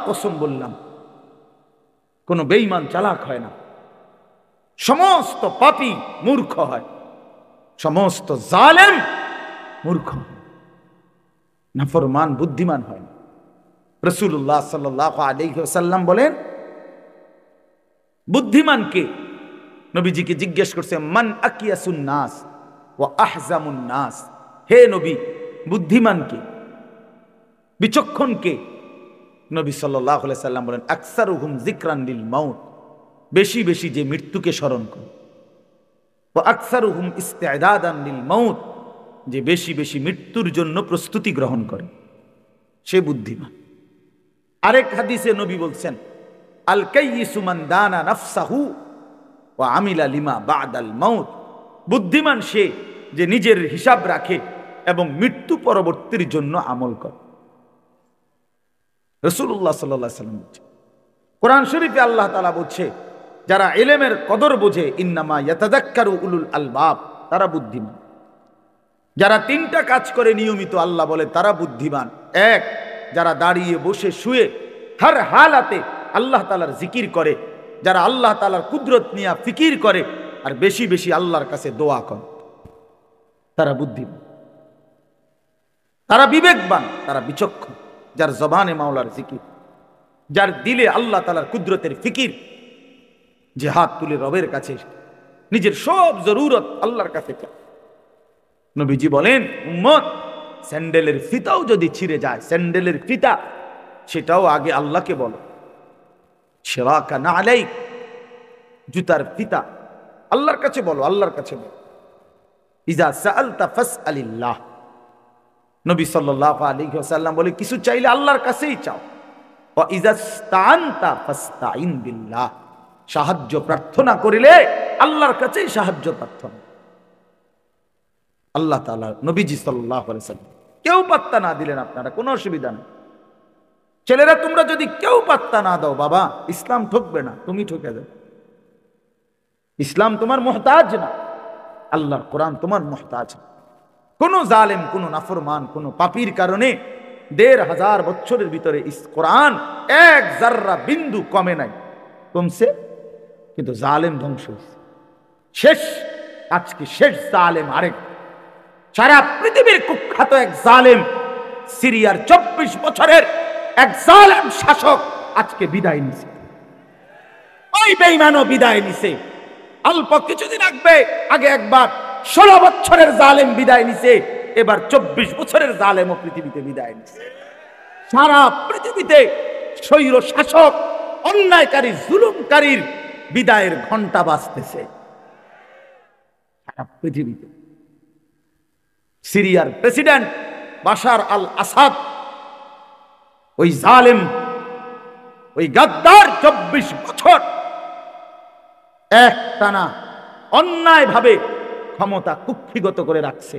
S1: কসম বললাম, কোনো বেঈমান চালাক হয় না। সমস্ত পাপী মূর্খ হয়, সমস্ত জালেম মূর্খ, নাফরমান বুদ্ধিমান হয় না। রাসূলুল্লাহ সাল্লাল্লাহু আলাইহি ওয়াসাল্লাম বলেন, বুদ্ধিমান কে? নবীজিকে জিজ্ঞেস করছে, মান আকিয়াসুন নাস ওয়া আহজামুন নাস। হে নবী, বুদ্ধিমান কে, বিচক্ষণ কে? নবী সাল্লাল্লাহু আলাইহি সাল্লাম বলেন, আকসারুহুম যিকরান লিল মাউত, বেশি বেশি যে মৃত্যুকে স্মরণ করে। ওয়া আকসারুহুম ইস্তিদাদান লিল মাউত, যে বেশি বেশি মৃত্যুর জন্য প্রস্তুতি গ্রহণ করে, সে বুদ্ধিমান। আরেক হাদিসে নবী বলছেন, আল কাইয়িসু মান দানা নাফসাহু ওয়া আমিলা লিমা বাদাল মাউত। বুদ্ধিমান সে যে নিজের হিসাব রাখে এবং মৃত্যু পরবর্তীর জন্য আমল করে। রাসূলুল্লাহ সাল্লাল্লাহু আলাইহি ওয়াসাল্লাম বলছে, কোরআন শরীফে আল্লাহ তাআলা বলছে, যারা ইলমের কদর বোঝে, ইন্নামা ইয়াতাযাক্কারু উলুল আলবাব, তারা বুদ্ধিমান। যারা 3টা কাজ করে নিয়মিত, আল্লাহ বলে তারা বুদ্ধিমান। 1, যারা দাঁড়িয়ে বসে শুয়ে হর হালাতে আল্লাহ তাআলার জিকির করে, যারা আল্লাহ তাআলার কুদরত নিয়ে ফিকির করে আর বেশি বেশি আল্লাহর কাছে দোয়া করে, তারা বুদ্ধিমান, তারা বিবেকবান, তারা বিচক্ষণ, যার জবানে মাওলার জিকির। যার দিলে আল্লাহ তাআলার কুদরতের ফিকির, যে হাত তুলে রবের কাছে নিজের সব জরুরত আল্লাহর কাছে চায়। নবীজি বলেন, উম্মত, স্যান্ডেলের ফিতাও যদি ছিঁড়ে যায়, স্যান্ডেলের ফিতা, সেটাও আগে আল্লাহকে বলো। শিরাকা নালাইক, জুতার ফিতা আল্লাহর কাছে বলো, আল্লাহর কাছে বলো। ইজা সাআলতা ফাসআলিল্লাহ, নবী সাল্লাল্লাহু আলাইহি ওয়াসাল্লাম বলে, কিছু চাইলে আল্লাহর কাছেই চাও। ওয়া ইজা ইসতাআনতা ফাসতাইন বিল্লাহ, সাহায্য প্রার্থনা করিলে আল্লাহর কাছেই সাহায্য প্রার্থনা। আল্লাহ তাআলা, নবীজি সাল্লাল্লাহু আলাইহি ওয়াসাল্লাম, কেউ পাত্তা না দিলেন আপনারা, কোনো অসুবিধা নেই। ছেলেরা, তোমরা যদি কেউ পাত্তা না দাও, বাবা, ইসলাম ঠকবে না, তুমি ঠকে যাবে। ইসলাম তোমার মুহতাজ না, আল্লাহর কোরআন তোমার মুহতাজ। কোন জালেম, কোন নাফরমান, কোন পাপীর কারণে ১৫০০ বছরের ভিতরে কোরআন এক জাররা বিন্দু কমে নাই, কমছে, কিন্তু জালেম ধ্বংস হয়েছে, শেষ। আজকে শেষ জালেম আরেক, সারা পৃথিবীর কুখ্যাত এক জালেম, সিরিয়ার ২৪ বছরের এক জালেম শাসক আজকে বিদায় নিছে। ওই বেঈমানও বিদায় নিছে। অল্প কিছুদিন আগে একবার ১৬ বছরের জালেম বিদায় নিছে, এবার ২৪ বছরের জালেমও পৃথিবীতে বিদায় নিছে। সারা পৃথিবীতে স্বৈর শাসক, অন্যায়কারী, জুলুমকারীর বিদায়ের ঘন্টা বাজতেছে সারা পৃথিবীতে। সিরিয়ার প্রেসিডেন্ট বাশার আল আসাদ, ওই জালেম, ওই গাদ্দার ২৪ বছর একটানা অন্যায়ভাবে ক্ষমতা কুক্ষিগত করে রাখছে।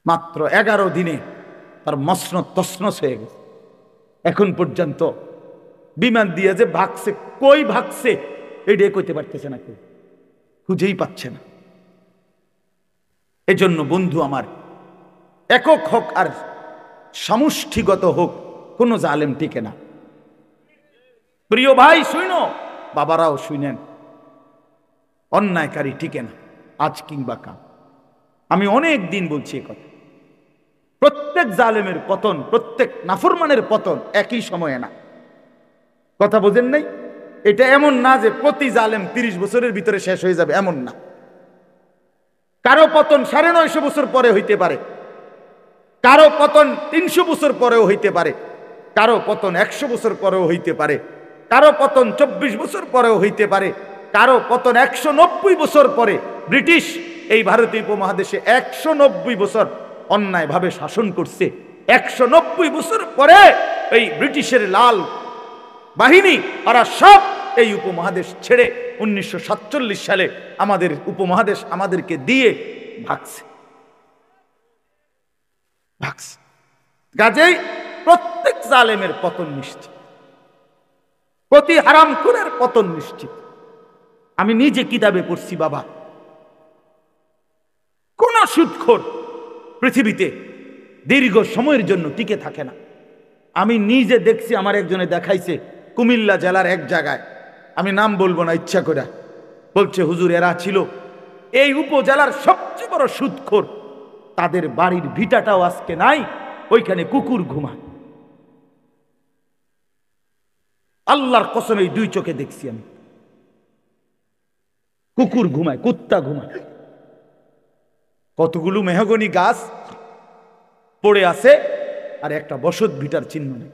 S1: মাত্র ১১ দিনে তার মসনদ তছনছ হয়ে গেছে। এখন পর্যন্ত বিমান দিয়ে যে ভাগছে, কই ভাগছে এটাই কইতে পারতেছে না, কেউ খুঁজেই পাচ্ছে না। এজন্য বন্ধু আমার, একক হোক আর সমষ্টিগত হোক, কোন জালেম টিকে না। প্রিয় ভাই শুনো, বাবারাও শুনেন, অন্যায়কারী টিকে না, আজ কিংবা কাল। আমি অনেক দিন বলছি এ কথা। প্রত্যেক জালেমের পতন, প্রত্যেক নাফরমানের পতন একই সময়ে না। কথা বোঝেন নাই? এটা এমন না যে প্রতি জালেম ৩০ বছরের ভিতরে শেষ হয়ে যাবে, এমন না। কারো পতন ৯৫০ বছর পরে হইতে পারে, কারো পতন ৩০০ বছর পরেও হইতে পারে, কারো পতন ১০০ বছর পরেও হইতে পারে, কারো পতন ২৪ বছর পরেও হইতে পারে, কারো পতন ১৯০ বছর পরে। ব্রিটিশ এই ভারতীয় উপমহাদেশে ১৯০ বছর অন্যায়ভাবে শাসন করছে। ১৯০ বছর পরে এই ব্রিটিশের লাল বাহিনী, ওরা সব এই উপমহাদেশ ছেড়ে ১৯৪৭ সালে আমাদের উপমহাদেশ আমাদেরকে দিয়ে ভাগছে। কাজেই প্রত্যেক জালেমের পতন নিশ্চিত, প্রতি হারামখোরের পতন নিশ্চিত। আমি নিজে কিতাবে পড়ছি বাবা, কোন সুদখোর পৃথিবীতে দীর্ঘ সময়ের জন্য টিকে থাকে না। আমি নিজে দেখছি, আমার একজনে দেখাইছে কুমিল্লা জেলার এক জায়গায়, আমি নাম বলবো না ইচ্ছা করে, বলছে হুজুর এরা ছিল এই উপজেলার সবচেয়ে বড় সুদখোর, তাদের বাড়ির ভিটাটাও আজকে নাই, ওইখানে কুকুর ঘুমায়। আল্লাহর কসম, এই ২ চোখে দেখছি আমি, কুকুর ঘুমায়, কুত্তা ঘুমায়। কতগুলো মেহগনি গাছ পড়ে আছে আর একটা বসত ভিটার চিহ্ন নেই।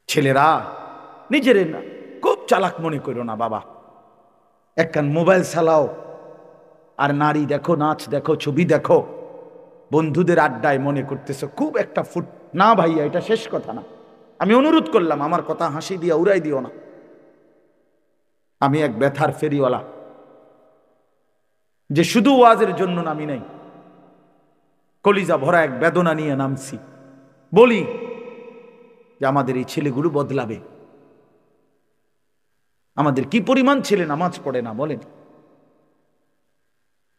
S1: ছেলেরা নিজের না খুব চালাক মনে করো না বাবা, একখান মোবাইল চালাও আর নারী দেখো, নাচ দেখো, ছবি দেখো, বন্ধুদের আড্ডায় মনে করতেছো খুব একটা ফুট। না ভাইয়া, এটা শেষ কথা না। আমি অনুরোধ করলাম, আমার কথা হাসি দিয়া উড়াই দিও না। আমি এক ব্যথার ফেরিওয়ালা, যে শুধু ওয়াজের জন্য নামি নাই, কলিজা ভরা এক বেদনা নিয়ে নামছি। বলি যে আমাদের এই ছেলেগুলো বদলাবে। আমাদের কি পরিমাণ ছেলে নামাজ পড়ে না বলেন,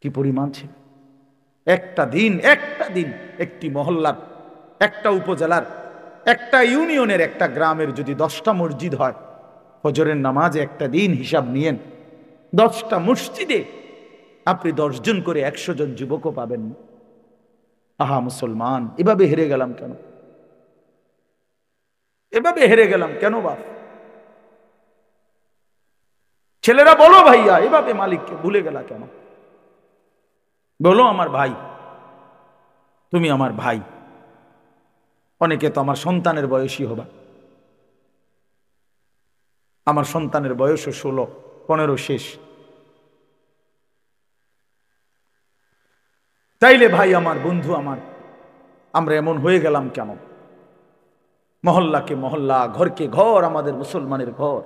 S1: কি পরিমাণ ছেলে। একটা দিন একটি মহল্লার, একটা উপজেলার, একটা ইউনিয়নের, একটা গ্রামের যদি 10টা মসজিদ হয়, ফজরের নামাজে একটা দিন হিসাব নিয়েন, 10টা মসজিদে আপনি 10 জন করে 100 জন যুবকও পাবেন না। আহা মুসলমান, এভাবে হেরে গেলাম কেন? এভাবে হেরে গেলাম কেন বাপ? ছেলেরা বলো ভাইয়া, এভাবে মালিককে ভুলে গেলা কেন? বলো আমার ভাই, তুমি আমার ভাই। অনেকে তো আমার সন্তানের বয়সী হবা, আমার সন্তানের বয়সও 16-15 শেষ। তাইলে ভাই আমার, বন্ধু আমার, আমরা এমন হয়ে গেলাম কেন? মহল্লাকে মহল্লা, ঘরকে ঘর আমাদের মুসলমানের ঘর,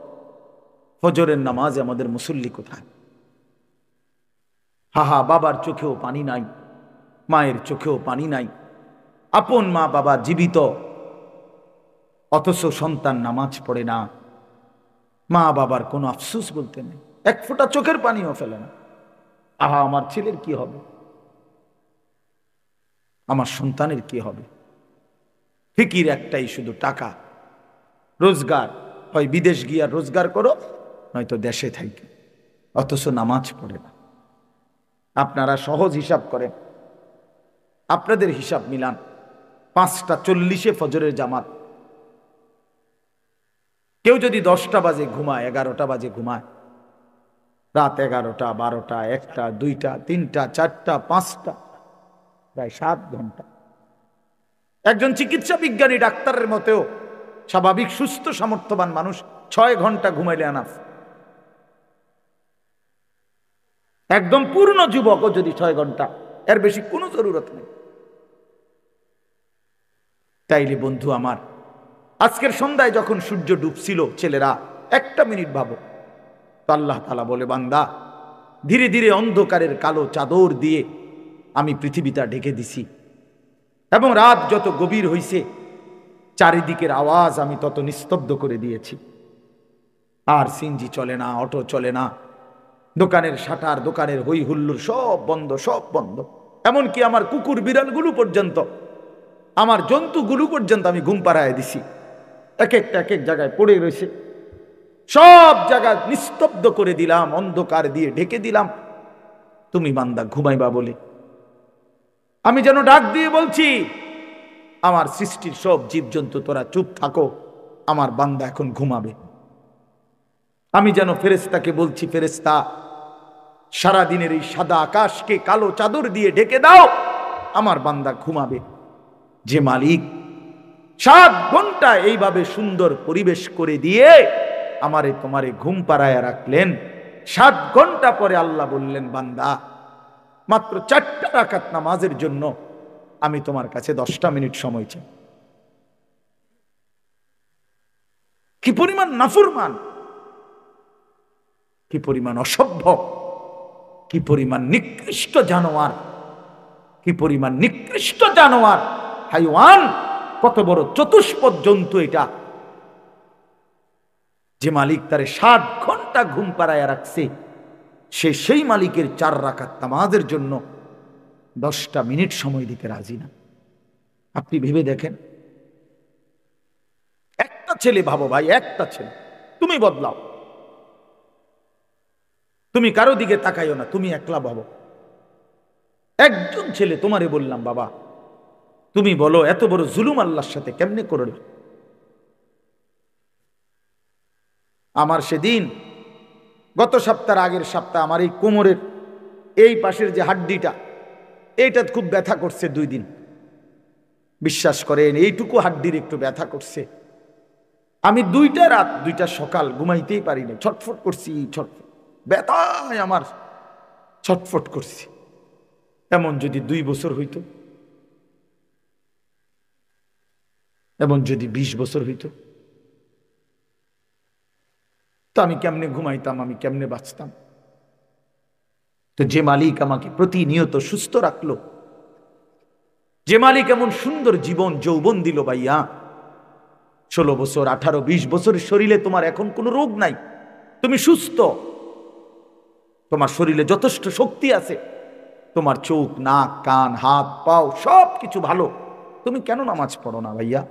S1: ফজরের নামাজে আমাদের মুসল্লি কোথায়? হাহা, বাবার চোখেও পানি নাই, মায়ের চোখেও পানি নাই। আপন মা বাবা জীবিত, অথচ সন্তান নামাজ পড়ে না। মা বাবার কোনো আফসোস বলতে নেই, এক ফোঁটা চোখের পানিও ফেলে না। আহা, আমার ছেলের কি হবে, আমার সন্তানের কি হবে? ফিকির একটাই, শুধু টাকা, রোজগার। হয় বিদেশ গিয়া রোজগার করো, নয়তো দেশে থাকি। অথচ নামাজ পড়ে না। আপনারা সহজ হিসাব করেন, আপনাদের হিসাব মিলান। 5:40 ফজরের জামাত, কেউ যদি 10টা বাজে ঘুমায়, 11টা বাজে ঘুমায়, রাত 11টা, 12টা, 1টা, 2টা, 3টা, 4টা, 5টা, প্রায় 7 ঘন্টা। একজন চিকিৎসা বিজ্ঞানী ডাক্তারের মতেও স্বাভাবিক সুস্থ সামর্থ্যবান মানুষ 6 ঘন্টা ঘুমাইলে আনাফ। একদম পূর্ণ যুবকও যদি 6 ঘন্টা, এর বেশি কোনো জরুরত নেই। তাইলে বন্ধু আমার, আজকের সন্ধ্যায় যখন সূর্য ডুবছিল, ছেলেরা 1টা মিনিট ভাবো তো, আল্লাহ তাআলা বলে, বান্দা, ধীরে ধীরে অন্ধকারের কালো চাদর দিয়ে আমি পৃথিবীটা ঢেকে দিছি, এবং রাত যত গভীর হইছে, চারিদিকের আওয়াজ আমি তত নিস্তব্ধ করে দিয়েছি। আর সিএনজি চলে না, অটো চলে না, দোকানের শাটার, দোকানের হই হুল্লোড় সব বন্ধ, সব বন্ধ। এমনকি আমার কুকুর বিড়ালগুলো পর্যন্ত, আমার জন্তুগুলো পর্যন্ত আমি ঘুম পাড়ায় দিছি। এক একটা এক এক জায়গায় পড়ে রয়েছে, সব জায়গা নিস্তব্ধ করে দিলাম, অন্ধকার দিয়ে ঢেকে দিলাম, তুমি বান্দা ঘুমাইবা বলে। আমি যেন ডাক দিয়ে বলছি, আমার সৃষ্টির সব জীবজন্তু তোরা চুপ থাকো, আমার বান্দা এখন ঘুমাবে। আমি যেন ফেরেশতাকে বলছি, ফেরেশতা, সারাদিনের এই সাদা আকাশকে কালো চাদর দিয়ে ঢেকে দাও, আমার বান্দা ঘুমাবে। যে মালিক 7 ঘন্টা এইভাবে সুন্দর পরিবেশ করে দিয়ে আমারে তোমারে ঘুম পাড়ায় রাখলেন, 7 ঘন্টা পরে আল্লাহ বললেন, বান্দা, মাত্র 4টা রাকাত নামাজের জন্য আমি তোমার কাছে 10টা মিনিট সময় চাই। কি পরিমাণ নাফরমান, কি পরিমাণ অসভ্য, কি পরিমাণ নিকৃষ্ট জানোয়ার, কি পরিমাণ নিকৃষ্ট জানোয়ার, হাইওয়ান, কত বড় চতুষ্পদ জন্তু এটা, যে মালিক তারে 7 ঘন্টা ঘুম পাড়ায় রাখছে, সে সেই মালিকের 4 রাকাত নামাজের জন্য 10টা মিনিট সময় দিতে রাজি না। আপনি ভেবে দেখেন, একটা ছেলে ভাবো ভাই, একটা ছেলে, তুমি বদলাও, তুমি কারো দিকে তাকাইও না, তুমি একলা ভাবো, একজন ছেলে। তোমারে বললাম বাবা, তুমি বলো এত বড় জুলুম আল্লাহর সাথে কেমনে করল? আমার সেদিন, গত সপ্তাহের আগের সপ্তাহ, আমার এই কোমরের এই পাশের যে হাড্ডিটা, এইটা খুব ব্যথা করছে 2 দিন। বিশ্বাস করেন, এইটুকু হাড্ডির একটু ব্যথা করছে। আমি 2টা রাত 2টা সকাল ঘুমাইতেই পারি না, ছটফট করছি, ছটফট, ব্যথায় আমার ছটফট করছি। এমন যদি 2 বছর হইতো, এমন যদি 20 বছর হইতো, তো আমি কেমনে ঘুমাইতাম, আমি কেমনে বাঁচতাম? তো যে মালিক আমাকে প্রতিনিয়ত সুস্থ রাখলো, যে মালিক এমন সুন্দর জীবন যৌবন দিল ভাইয়া, 16 বছর, 18, 20 বছরের শরীরে তোমার এখন কোনো রোগ নাই, তুমি সুস্থ, তোমার শরীরে যথেষ্ট শক্তি আছে, তোমার চোখ, নাক, কান, হাত, পাও সব কিছু ভালো, তুমি কেন নামাজ পড়ো না ভাইয়া?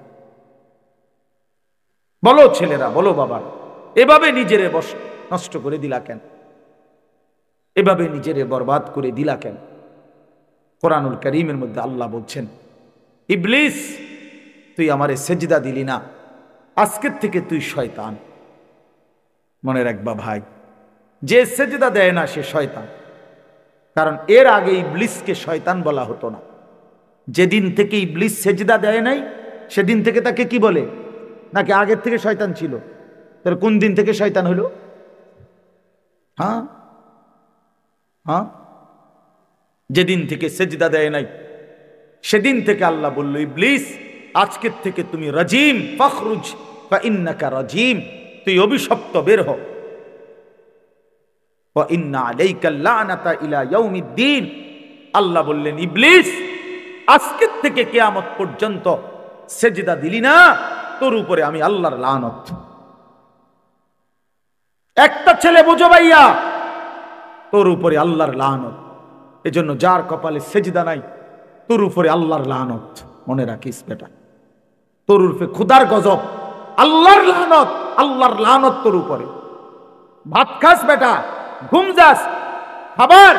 S1: বলো ছেলেরা, বলো বাবা, এভাবে নিজেরে নষ্ট করে দিলা কেন? এভাবে নিজেরে বরবাদ করে দিলা কেন? কোরআনুল কারীমের মধ্যে আল্লাহ বলছেন, ইবলিস তুই আমারে সেজদা দিলি না, আজকের থেকে তুই শয়তান। মনে রাখবা ভাই, যে সেজদা দেয় না সে শয়তান। কারণ এর আগে ইবলিসকে শয়তান বলা হতো না। যেদিন থেকে ইবলিস সেজদা দেয় নাই সেদিন থেকে তাকে কি বলে? নাকি আগের থেকে শয়তান ছিল? তার কোন দিন থেকে শয়তান হলো? হ্যাঁ হ্যাঁ, যেদিন থেকে সেজদা দেয় নাই সেদিন থেকে আল্লাহ বলল, ইবলিস আজকের থেকে তুমি রাজিম, ফখরুজ ফা ইন্নাকা রাজিম, তুই অভিশপ্ত, বের হ। ওয়া ইন্না আলাইকা লানাতা ইলা ইয়াউমিদ্দিন, আল্লাহ বললেন ইবলিস আজকের থেকে কিয়ামত পর্যন্ত সেজদা দিলি না, তোর উপরে আমি আল্লাহর লানত। একটা ছেলে বুঝো ভাইয়া, তোর উপরে আল্লাহর লানত। এজন্য যার কপালে সেজদা নাই তোর উপরে আল্লাহর লানত। মনে রাখিস বেটা, তোর উপরে খোদার গজব, আল্লাহর লানত, আল্লাহর লানত তোর উপরে। ভাত খাস বেটা, ঘুম যাস, খাবার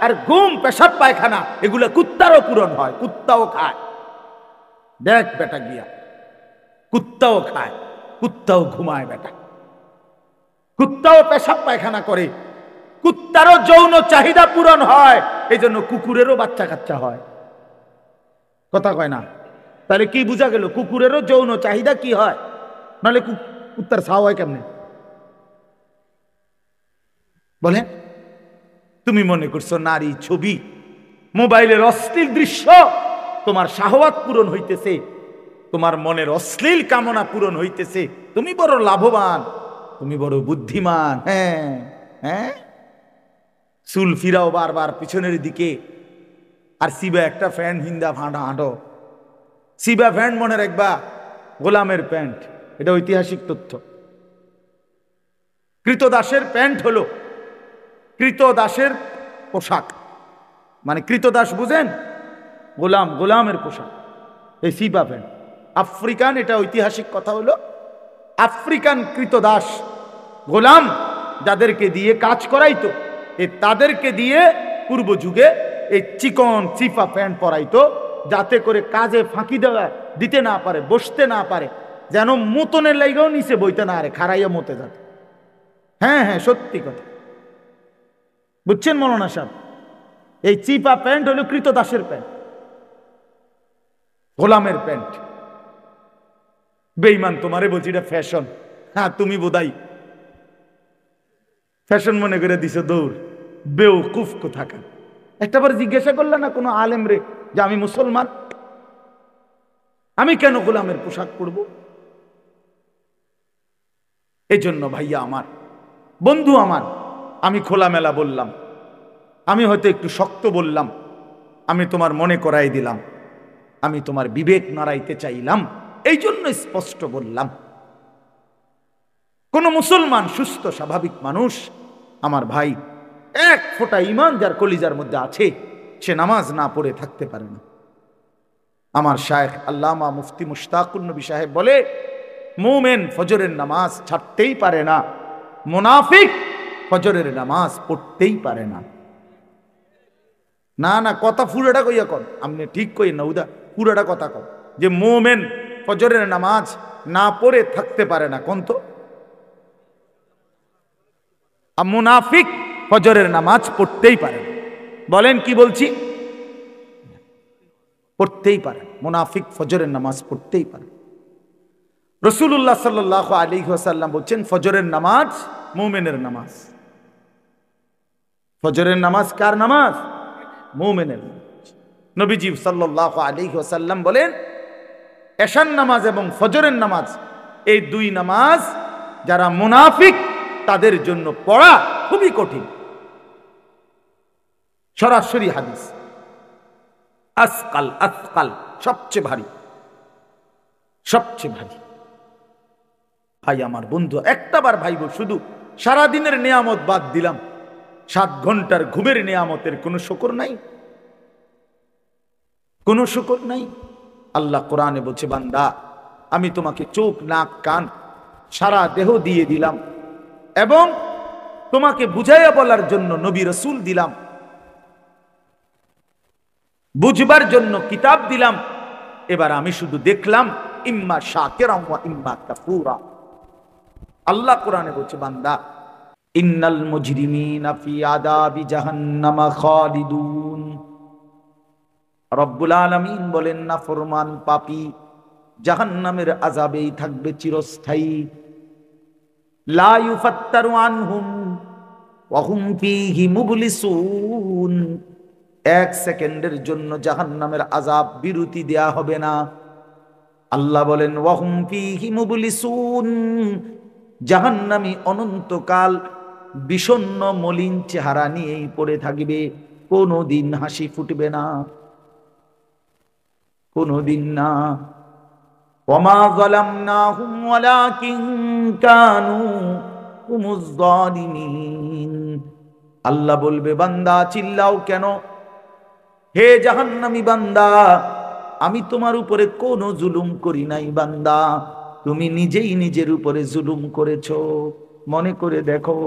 S1: আর ঘুম, পেশাব পায়খানা এগুলা কুত্তারও পূরণ হয়, কুত্তাও খায়। দেখ বেটা গিয়া, কুত্তাও খায়, কুত্তাও ঘুমায় বেটা, কুত্তাও পেশাব পায়খানা করে, কুত্তারও যৌন চাহিদা পূরণ হয়। এই জন্য কুকুরেরও বাচ্চা কাচ্চা হয়। কথা কয় না? তাহলে কি বোঝা গেল? কুকুরেরও যৌন চাহিদা কি হয়, নাহলে কুত্তার ছাও হয় কেমনে? বলেন। তুমি মনে করছো নারী ছবি, মোবাইলের অশ্লীল দৃশ্য তোমার শাহওয়াত পূরণ হইতেছে, তোমার মনের অশ্লীল কামনা পূরণ হইতেছে, তুমি বড় লাভবান, তুমি বড় বুদ্ধিমান। হ্যাঁ হ্যাঁ, চুল ফিরাও বারবার পিছনের দিকে, আর সিবা একটা প্যান্ট হিন্দা ফাঁটা হাঁটো। সিবা প্যান্ট মনে রাখবা গোলামের প্যান্ট, এটা ঐতিহাসিক তথ্য। কৃতদাসের প্যান্ট হলো কৃতদাসের পোশাক, মানে কৃতদাস বুঝেন, গোলাম, গোলামের পোশাক, এই সিবা প্যান্ট। আফ্রিকান, এটা ঐতিহাসিক কথা হলো, আফ্রিকান কৃতদাস গোলাম যাদেরকে দিয়ে কাজ করাইতো, তাদেরকে দিয়ে পূর্ব যুগে এই চিকন চিপা প্যান্ট পরাইতো, যাতে করে কাজে ফাঁকি দেওয়া দিতে না পারে, বসতে না পারে, যেন মতনের লাইগাও নিচে বইতে না আরে, খারাইয়া মতে যাতে। হ্যাঁ হ্যাঁ, সত্যি কথা বুঝছেন মৌলানা সাহেব? এই চিপা প্যান্ট হলো কৃতদাসের প্যান্ট, গোলামের প্যান্ট। বেঈমান তোমারে বলছি এটা ফ্যাশন। হ্যাঁ, তুমি বোধাই ফ্যাশন মনে করে দিছো দৌড়, বেওকুফ কোথাকার। একটাবার জিজ্ঞাসা করলে না কোনো আলেম রে যে আমি মুসলমান, আমি কেন গোলামের পোশাক পরব? এই জন্য ভাইয়া আমার, বন্ধু আমার, আমি খোলামেলা বললাম, আমি হয়তো একটু শক্ত বললাম, আমি তোমার মনে করাই দিলাম, আমি তোমার বিবেক নাড়াইতে চাইলাম, এই জন্য স্পষ্ট বললাম। কোন মুসলমান সুস্থ স্বাভাবিক মানুষ আমার ভাই, এক ফোঁটা ঈমান যার কলিজার মধ্যে আছে, সে নামাজ না পড়ে থাকতে পারে না। আমার শায়েখ আল্লামা মুফতি মুশতাকুন নবী সাহেব বলে, মুমিন ফজরের নামাজ ছাড়তেই পারে না, মুনাফিক ফজরের নামাজ পড়তেই পারে না। না না, কথা পুরোটা কইয়া কন, আপনি ঠিক কই না উদা, পুরোটা কথা কন যে মুমিন ফজরের নামাজ না পড়ে থাকতে পারে না, কোন তো? মুনাফিক ফজরের নামাজ পড়তেই পারে। বলেন কি বলছি? পড়তেই পারে, মুনাফিক ফজরের নামাজ পড়তেই পারে। রাসূলুল্লাহ সাল্লাল্লাহু আলাইহি ওয়াসাল্লাম বলেন, ফজরের নামাজ মুমিনের নামাজ। ফজরের নামাজ কার নামাজ? মুমিনের নামাজ। নবীজি সাল্লাল্লাহু আলাইহি ওয়াসাল্লাম বলেন, এশার নামাজ এবং ফজরের নামাজ, এই দুই নামাজ যারা মুনাফিক তাদের জন্য পড়া খুবই কঠিন। সরাসরি হাদিস, আসকাল, আসকাল, সবচেয়ে ভারী, সবচেয়ে ভারী। ভাই আমার বন্ধু, একটাবার ভাইব, শুধু সারাদিনের নিয়ামত বাদ দিলাম, 7 ঘন্টার ঘুমের নিয়ামতের কোনো শুকর নাই, কোনো শুকর নাই। আল্লাহ কোরআনে বলছে, বান্দা আমি তোমাকে চোখ, নাক, কান, সারা দেহ দিয়ে দিলাম, এবং তোমাকে বুঝাইয়া বলার জন্য নবী রাসূল দিলাম। বুঝবার জন্য কিতাব দিলাম, এবার আমি শুধু দেখলাম ইম্মা শাকিরাম ওয়া ইম্মা কাফুরা। আল্লাহ কোরআনে বলছে, বান্দা ইন্নাল মুজরিমিনা ফি আযাবি জাহান্নামা খালিদুন। রব্বুল আলামিন বলেন, নাফরমান পাপী জাহান্নামের আযাবেই থাকবে চিরস্থায়ী। লা ইউফাত্তারু আনহুম ওয়া হুম ফীহি মুবলিসুন। এক সেকেন্ডের জন্য জাহান্নামের আযাব বিরতি দেয়া হবে না। আল্লাহ বলেন, ওয়া হুম ফীহি মুবলিসুন, জাহান্নামী অনন্তকাল বিষণ্ণ মলিন চেহারা নিয়েই পড়ে থাকবে, কোনোদিন হাসি ফুটবে না, কোনোদিন না। ওয়ামা যালামনাহুম ওয়ালাকিন কানু হুমুজ যালিমিন। আল্লাহ বলবে, বান্দা চিল্লাও কেন? হে জাহান্নামী বান্দা, আমি তোমার উপরে কোনো জুলুম করি নাই বান্দা, তুমি নিজেই নিজের উপরে জুলুম করেছো। মনে করে দেখো,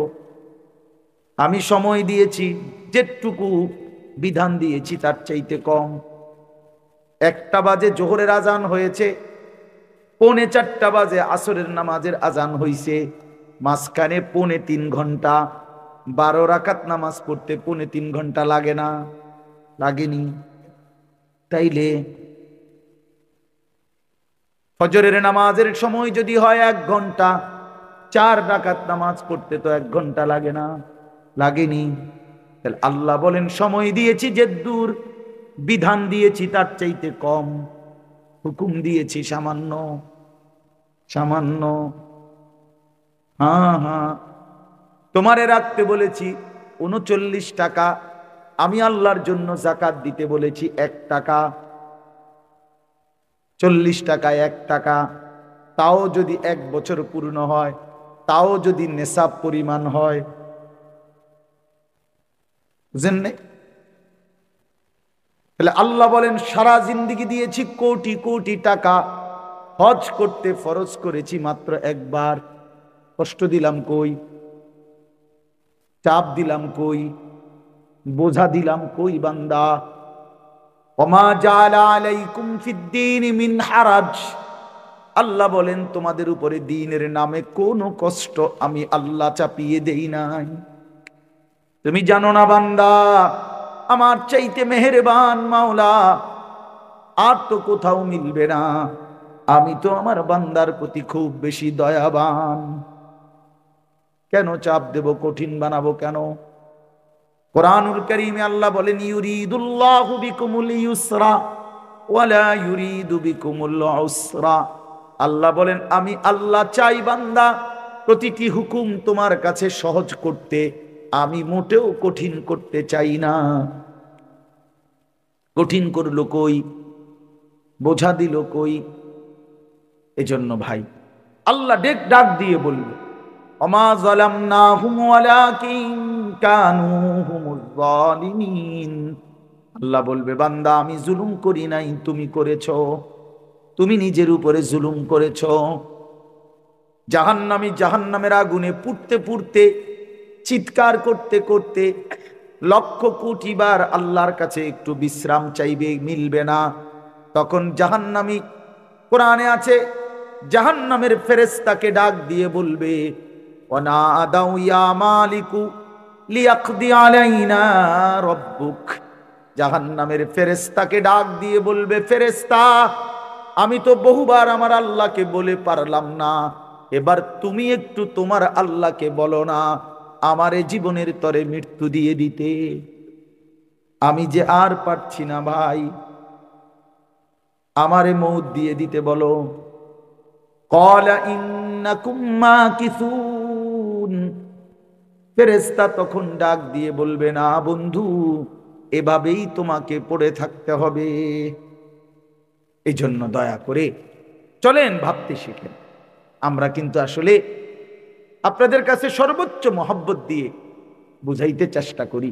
S1: আমি সময় দিয়েছি যেটুকু বিধান দিয়েছি তার চাইতে কম। 1টা বাজে জোহরের আজান হয়েছে, 3:45 বাজে আসরের নামাজের আজান হইছে, মাঝখানে 3.5 ঘন্টা, 12 রাকাত নামাজ পড়তে 3.5 ঘন্টা লাগে না? লাগেনি? তাইলে ফজরের নামাজের সময় যদি হয় 1 ঘন্টা, 4 রাকাত নামাজ পড়তে তো 1 ঘন্টা লাগে না? লাগেনি? তাহলে আল্লাহ বলেন, সময় দিয়েছি যে দূর, বিধান দিয়েছি তার চাইতে কম, হুকুম দিয়েছি সামান্য সামান্য। হ্যাঁ হ্যাঁ, তোমারে রাখতে বলেছি 39 টাকা, আমি আল্লাহর জন্য যাকাত দিতে বলেছি 1 টাকা। 40 টাকায় 1 টাকা, তাও যদি 1 বছর পূর্ণ হয়, তাও যদি নেশাব পরিমাণ হয়। বুঝেন নাই? তাহলে আল্লাহ বলেন, সারা জিন্দেগি দিয়েছি কোটি কোটি টাকা, হজ করতে ফরজ করেছি মাত্র 1 বার। কষ্ট দিলাম কই? চাপ দিলাম কই? বোঝা দিলাম কই বান্দা? ওমা জাআলা আলাইকুম ফিদ্দীন মিন হারাজ। আল্লাহ বলেন, তোমাদের উপরে দ্বীনের নামে কোনো কষ্ট আমি আল্লাহ চাপিয়ে দেই নাই। তুমি জানো না বান্দা, আমার চাইতে মেহেরবান মাওলা আর তো কোথাও মিলবে না। আমি তো আমার বান্দার প্রতি খুব বেশি দয়াবান। কেন চাপ দেব, কঠিন বানাবো কেন? কোরআনুল কারীমে আল্লাহ বলেন, ইউরিদুল্লাহু বিকুমুল ইউসরা ওয়ালা ইউরিদু বিকুমুল উসরা। আল্লাহ বলেন, আমি আল্লাহ চাই বান্দা প্রতিটি হুকুম তোমার কাছে সহজ করতে, আমি মোটেও কঠিন করতে চাই না। কঠিন করলো কই? বোঝা দিল কই? এজন্য ভাই আল্লাহ ডাক দিয়ে বলবে, ওমা যালামনাহুম ওয়ালাকিন কানু হুমুজ যালিমিন। আল্লাহ বলবে, বান্দা আমি জুলুম করি নাই, তুমি করেছো, তুমি নিজের উপরে জুলুম করেছো। জাহান্নামী জাহান্নামের আগুনে পুড়তে পুড়তে, চিৎকার করতে করতে, লক্ষ কোটি বার আল্লাহর কাছে একটু বিশ্রাম চাইবে, মিলবে না। তখন জাহান্নামী, কোরআনে আছে, জাহান্নামের ফেরেশতাকে ডাক দিয়ে বলবে, ওয়ানাদাউ ইয়া মালিকু লিয়াকদি আলাইনা রাব্বুক। জাহান্নামের ফেরেশতাকে ডাক দিয়ে বলবে, ফেরেশতা, আমি তো বহুবার আমার আল্লাহকে বলে পারলাম না, এবার তুমি একটু তোমার আল্লাহকে বলো না আমারে জীবনের তরে মৃত্যু দিয়ে দিতে। আমি যে আর পারছি না ভাই, আমারে মউত দিয়ে দিতে বলো। ক্বালা ইন্নাকুম মাকিসুন। ফেরেশতা তখন ডাক দিয়ে বলবে, না বন্ধু, এভাবেই তোমাকে পড়ে থাকতে হবে। এই জন্য দয়া করে চলেন, ভাবতে শিখেন। আমরা কিন্তু আসলে আপনাদের কাছে সর্বোচ্চ মহব্বত দিয়ে বুঝাইতে চেষ্টা করি,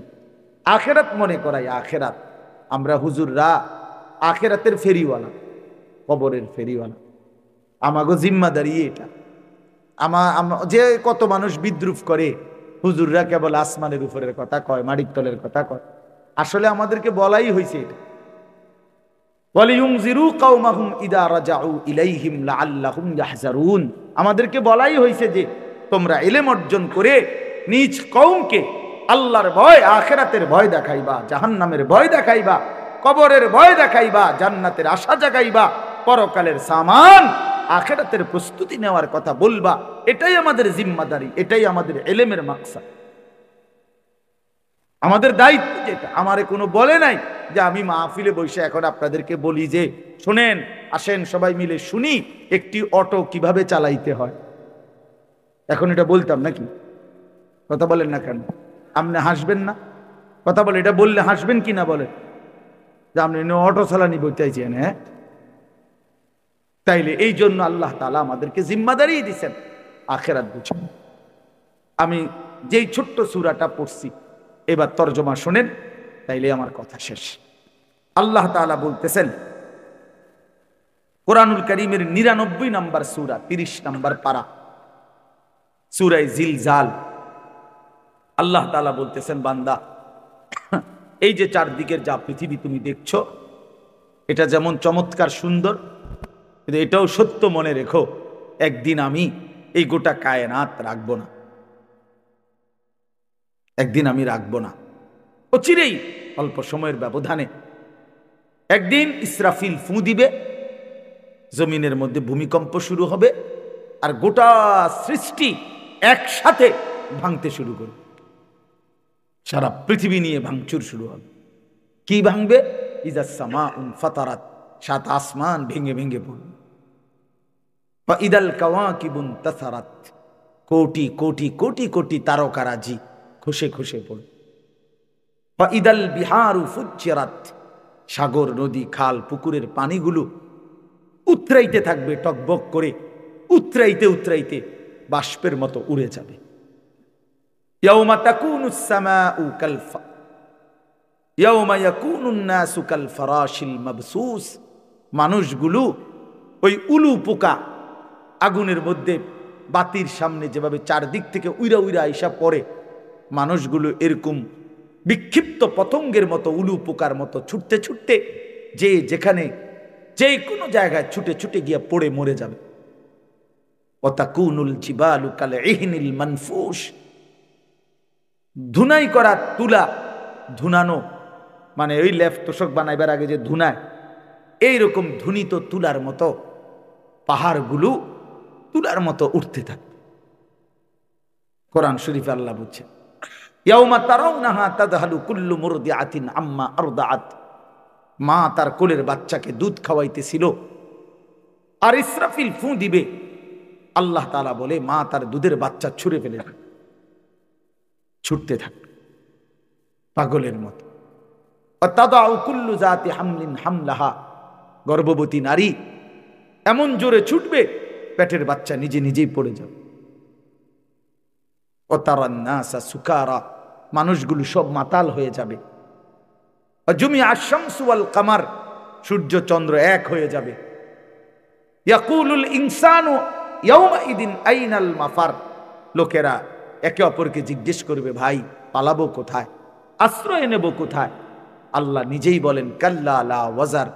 S1: আখেরাত মনে করাই। আখেরাত, আমরা হুজুররা আখেরাতের ফেরিওয়ালা, কবরের ফেরিওয়ালা। আমাগো জিম্মাদারি এটা। যে কত মানুষ বিদ্রুপ করে, হুজুররা কেবল আসমানের উপরের কথা কয়, মাটির তলের কথা কয়। আসলে আমাদেরকে বলাই হয়েছে এটা, ওয়ালিয়ুনজিরু কওমাহুম ইদা রাজাউ ইলাইহিম লাআল্লাহুম ইয়াহজারুন। আমাদেরকে বলাই হয়েছে যে তোমরা ইলম অর্জন করে নিজ কওমকে আল্লাহর ভয়, আখিরাতের ভয় দেখাইবা, জাহান্নামের ভয় দেখাইবা, কবরের ভয় দেখাইবা, জান্নাতের আশা জাগাইবা, পরকালের সামান আখিরাতের প্রস্তুতি নেওয়ার কথা বলবা। এটাই আমাদের জিম্মাদারি, এটাই আমাদের ইলমের মাকসাদ, আমাদের দায়িত্ব। যেটা আমারে কোনো বলে নাই যে আমি মাহফিলে বসে এখন আপনাদেরকে বলি যে শুনেন, আসেন সবাই মিলে শুনি একটি অটো কিভাবে চালাইতে হয়। এখন এটা বলতাম নাকি? কথা বলেন না কেন? আপনি হাসবেন না? কথা বলে, এটা বললে হাসবেন কি না বলেন? যে আপনি অটো চালানি বলতেছেন। হ্যাঁ, তাইলে এই জন্য আল্লাহ তাআলা আমাদেরকে জিম্মাদারি দিয়েছেন আখিরাত বুঝুন। আমি যেই ছোট্ট সূরাটা পড়ছি এবার তরজমা শোনেন, তাইলে আমার কথা শেষ। আল্লাহ তাআলা বলতেছেন কোরআনুল কারীমের ৯৯ নম্বর সূরা ৩০ নম্বর পারা, সূরা জিলজাল। আল্লাহ তাআলা বলতেছেন, বান্দা এই যে চারদিকের যা পৃথিবী তুমি দেখছো, এটা যেমন চমৎকার সুন্দর, কিন্তু এটাও সত্য মনে রেখো, একদিন আমি এই গোটা কায়নাত রাখবো না, একদিন আমি রাখবো না। অচিরেই অল্প সময়ের ব্যবধানে একদিন ইসরাফিল ফু দিবে, জমিনের মধ্যে ভূমিকম্প শুরু হবে, আর গোটা সৃষ্টি একসাথে ভাঙতে শুরু করবে। সারা পৃথিবী নিয়ে ভাঙচুর শুরু হবে। কি ভাঙবে? ইজাস সামাউন ফাতারাত, সাত আসমান ভেঙে ভেঙে পড়বে। বা ইদাল কাওয়াকিবুন তাসারাত, কোটি কোটি কোটি কোটি তারকারাজি খসে খসে পড়বে। বা ইদাল বিহারু ফুজ্জিরাত, সাগর নদী খাল পুকুরের পানিগুলো উতরাইতে থাকবে টকবক করে, উতরাইতে উতরাইতে বাষ্পের মতো উড়ে যাবে। ইয়াউমা তাকুনুস সামাউ কালফা, ইয়াউমা ইয়াকুনুন নাসু কাল ফারাশিল মাবসুস, মানুষগুলো ওই উলু পোকা আগুনের মধ্যে বাতির সামনে যেভাবে চারদিক থেকে উইরা উইরা আইসা পড়ে, মানুষগুলো এরকম বিক্ষিপ্ত পতঙ্গের মতো উলু পোকার মতো ছুটতে ছুটতে যে যেখানে যে কোনো জায়গায় ছুটে ছুটে গিয়ে পড়ে মরে যাবে। ওয়াতাকুনুল জিবালু কাল ইহনিল মানফুশ, ধুনাই করা তুলা, ধুনানো মানে ওই লেফ তোষক বানাইবার আগে যে ধুনায়, এইরকম ধুনিত তুলার মতো পাহাড়গুলো তুলার মতো উঠতে থাকবে। কোরআন শরীফে আল্লাহ বলছে, ইয়াউমা তারাউনাহা তাযহালু কুল্লু মুরদিআতিন আম্মা আরদাআত, মা তার কোলের বাচ্চাকে দুধ খাওয়াইতেছিল, আর ইসরাফিল ফু দিবে, আল্লাহ তাআলা বলে মা তার দুধের বাচ্চা ছুঁড়ে ফেলে দেবে, ছুটতে থাকবে পাগলের মতো। তাদাউ কুল্লু জাতি হামলিন হামলাহা, গর্ভবতী নারী এমন জোরে ছুটবে পেটের বাচ্চা নিজে নিজেই পড়ে যাবে। ওয়াতারান নাসা সুকারা, মানুষগুলো সব মাতাল হয়ে যাবে। জুমিআ আশ-শামসু ওয়াল কামার, সূর্য চন্দ্র এক হয়ে যাবে। ইয়াকুলুল ইনসানু ইয়াউমাইদিন আইনাল মাফার, লোকেরা একে অপরকে জিজ্ঞেস করবে, ভাই পালাবো কোথায়, আশ্রয় নেব কোথায়? আল্লাহ নিজেই বলেন, কাল্লা লা ওয়াজার,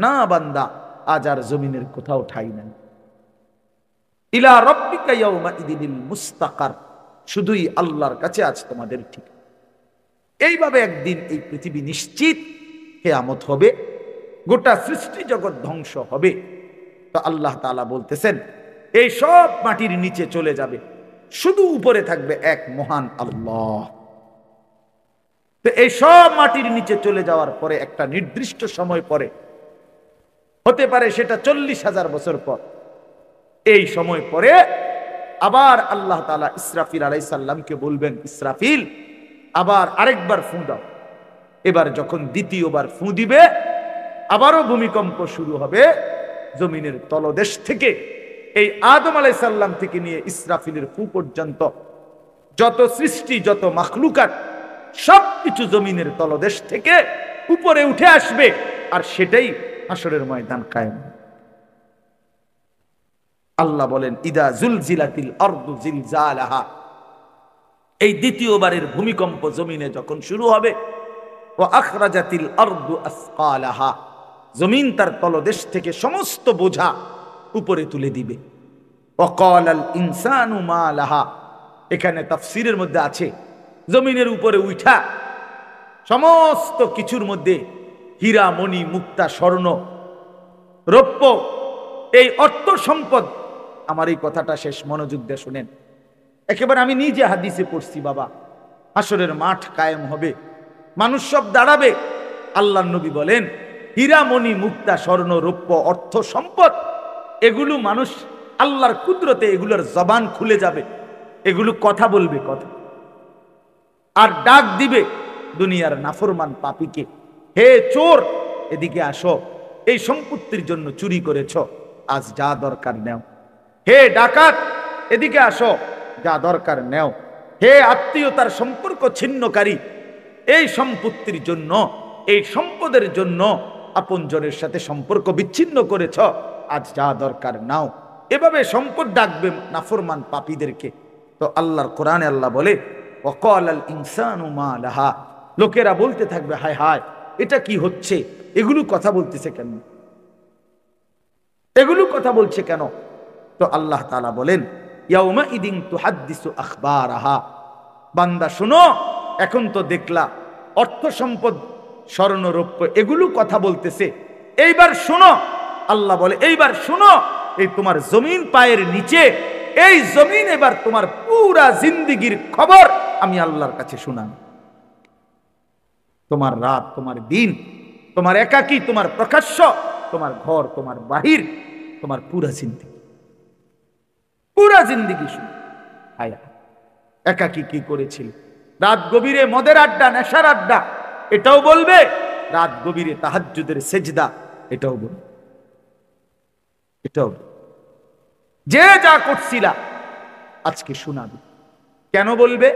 S1: না বান্দা আজ আর জমিনের কোথাও ঠাঁই নাই। ইলা রাব্বিকা ইয়াউমাইদিনিল মুস্তাকার, শুধুই আল্লাহর কাছে আজ তোমাদের ঠিক। এইভাবে একদিন এই পৃথিবী নিশ্চিত কিয়ামত হবে, গোটা সৃষ্টি জগৎ ধ্বংস হবে। তো আল্লাহ তাআলা বলতেছেন এই সব মাটির নিচে চলে যাবে, শুধু উপরে থাকবে এক মহান আল্লাহ। তো এই সব মাটির নিচে চলে যাওয়ার পরে একটা নির্দিষ্ট সময় পরে, হতে পারে সেটা ৪০,০০০ বছর পর, এই সময় পরে আবার আল্লাহ তাআলা ইসরাফিল আলাইহিস সালামকে বলবেন, ইসরাফিল আবার আরেকবার ফু দাও। এবার যখন দ্বিতীয়বার ফু দিবে, আবারও ভূমিকম্প শুরু হবে। জমিনের তলদেশ থেকে, এই আদম আলাইহিস সালাম থেকে নিয়ে ইসরাফিলের ফু পর্যন্ত যত সৃষ্টি, যত মাখলুকাত, সবকিছু জমিনের তলদেশ থেকে উপরে উঠে আসবে, আর সেটাই হাসরের ময়দান কায়েম। আল্লাহ বলেন, ইদা জুলজিলাতিল আরদু জিলজালাহা, এই দ্বিতীয়বারের ভূমিকম্প জমিনে যখন শুরু হবে, ওয়া আখরাজাতিল আরদু আসকালাহা, জমিন তার তলদেশ থেকে সমস্ত বোঝা উপরে তুলে দিবে। ওয়াকালাল ইনসানু মা লাহা, এখানে তাফসীরের মধ্যে আছে জমিনের উপরে উঠা সমস্ত কিছুর মধ্যে হীরা মণি মুক্তা স্বর্ণ রৌপ্য, এই অর্থ সম্পদ। আমার এই কথাটা শেষ মনোযোগ দিয়ে শুনেন, একেবারে আমি নিজে হাদিসে পড়ছি বাবা। হাসরের মাঠ কায়েম হবে, মানুষ সব দাঁড়াবে। আল্লাহর নবী বলেন হীরা মণি মুক্তা স্বর্ণ রৌপ্য অর্থ সম্পদ, এগুলো মানুষ আল্লাহর কুদরতে এগুলোর জবান খুলে যাবে, এগুলো কথা বলবে, কথা আর ডাক দিবে দুনিয়ার নাফরমান পাপীকে, হে চোর এদিকে আসো, এই সম্পত্তির জন্য চুরি করেছ, আজ যা দরকার নেও। হে ডাকাত এদিকে আসো, যা দরকার নেও। হে আত্মীয়তার সম্পর্ক ছিন্নকারী, এই সম্পত্তির জন্য, এই সম্পদের জন্য আপনজনের সাথে সম্পর্ক বিচ্ছিন্ন করেছ, আজ যা দরকার নাও। এভাবে সম্পদ ডাকবে নাফরমান পাপীদেরকে। তো আল্লাহর কোরআনে আল্লাহ বলে ওয়াকালাল ইনসানু মা লাহা, লোকেরা বলতে থাকবে হায় হায় এটা কি হচ্ছে, এগুলো কথা বলতেছে কেন, এগুলো কথা বলছে কেন? তো আল্লাহ তাআলা বলেন ইয়াউমা ইদিন তুহাদ্দিসু আখবারাহা, বান্দা শোনো, এখন তো দেখলা অর্থ সম্পদ স্বর্ণ রৌপ্য এগুলো কথা বলতেছে, এইবার শোনো। আল্লাহ বলে এইবার শোনো, এই তোমার জমিন পায়ের নিচে, এই জমিন এবার তোমার পুরা জিন্দেগির খবর আমি আল্লাহর কাছে শুনান। তোমার রাত, তোমার দিন, তোমার একাকী, তোমার প্রকাশ্য, তোমার ঘর, তোমার বাহির, তোমার পুরা জিন্দেগি, পুরা জিন্দেগি শুন। হায় একাকী কি করেছিল, রাত গভীরে মদের আড্ডা, নেশার আড্ডা, এটাও বলবে। রাত গভীরে তাহাজ্জুদের সেজদা, এটাও বলবে, এটাও যে যা করছিলা আজকে শোনাবে। কেন বলবে?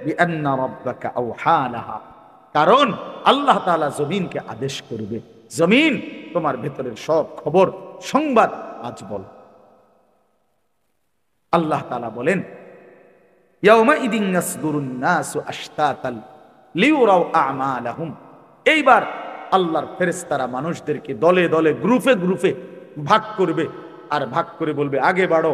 S1: বিআন্না রাব্বাকা আওহা লাহা, কারণ আল্লাহ তাআলা জমিনকে আদেশ করবে, জমিন তোমার ভেতরের সব খবর সংবাদ আজ বল। আল্লাহ তাআলা বলেন ইয়াউমা ইদিন ইয়াসদুরুন নাসু আশতাতাল লিউরাউ আমালাহুম, এইবার আল্লাহর ফেরেশতারা মানুষদেরকে দলে দলে, গ্রুপে গ্রুপে ভাগ করবে, আর ভাগ করে বলবে আগে বাড়ো,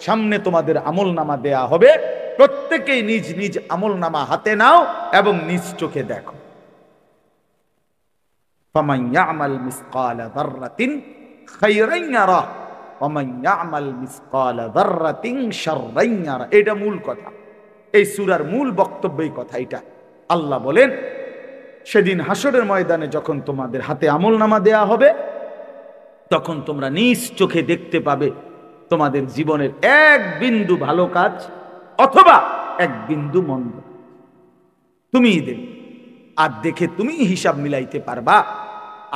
S1: সামনে তোমাদের আমলনামা দেয়া হবে, প্রত্যেকেই নিজ নিজ আমলনামা হাতে নাও এবং নিজ চোখে দেখো। ফামান ইয়ামাল মিসকালা যাররাতিন খায়রান ইয়ারা ওয়া মান ইয়ামাল মিসকালা যাররাতিন শাররান ইয়ারা, এটা মূল কথা, এই সূরার মূল বক্তব্য এই কথা। এটা আল্লাহ বলেন সেদিন হাসরের ময়দানে যখন তোমাদের হাতে আমলনামা দেয়া হবে, তখন তোমরা নিজ চোখে দেখতে পাবে তোমাদের জীবনের এক বিন্দু ভালো কাজ অথবা এক বিন্দু মন্দ, তুমিই দেবে। আর দেখে তুমি হিসাব মিলাইতে পারবা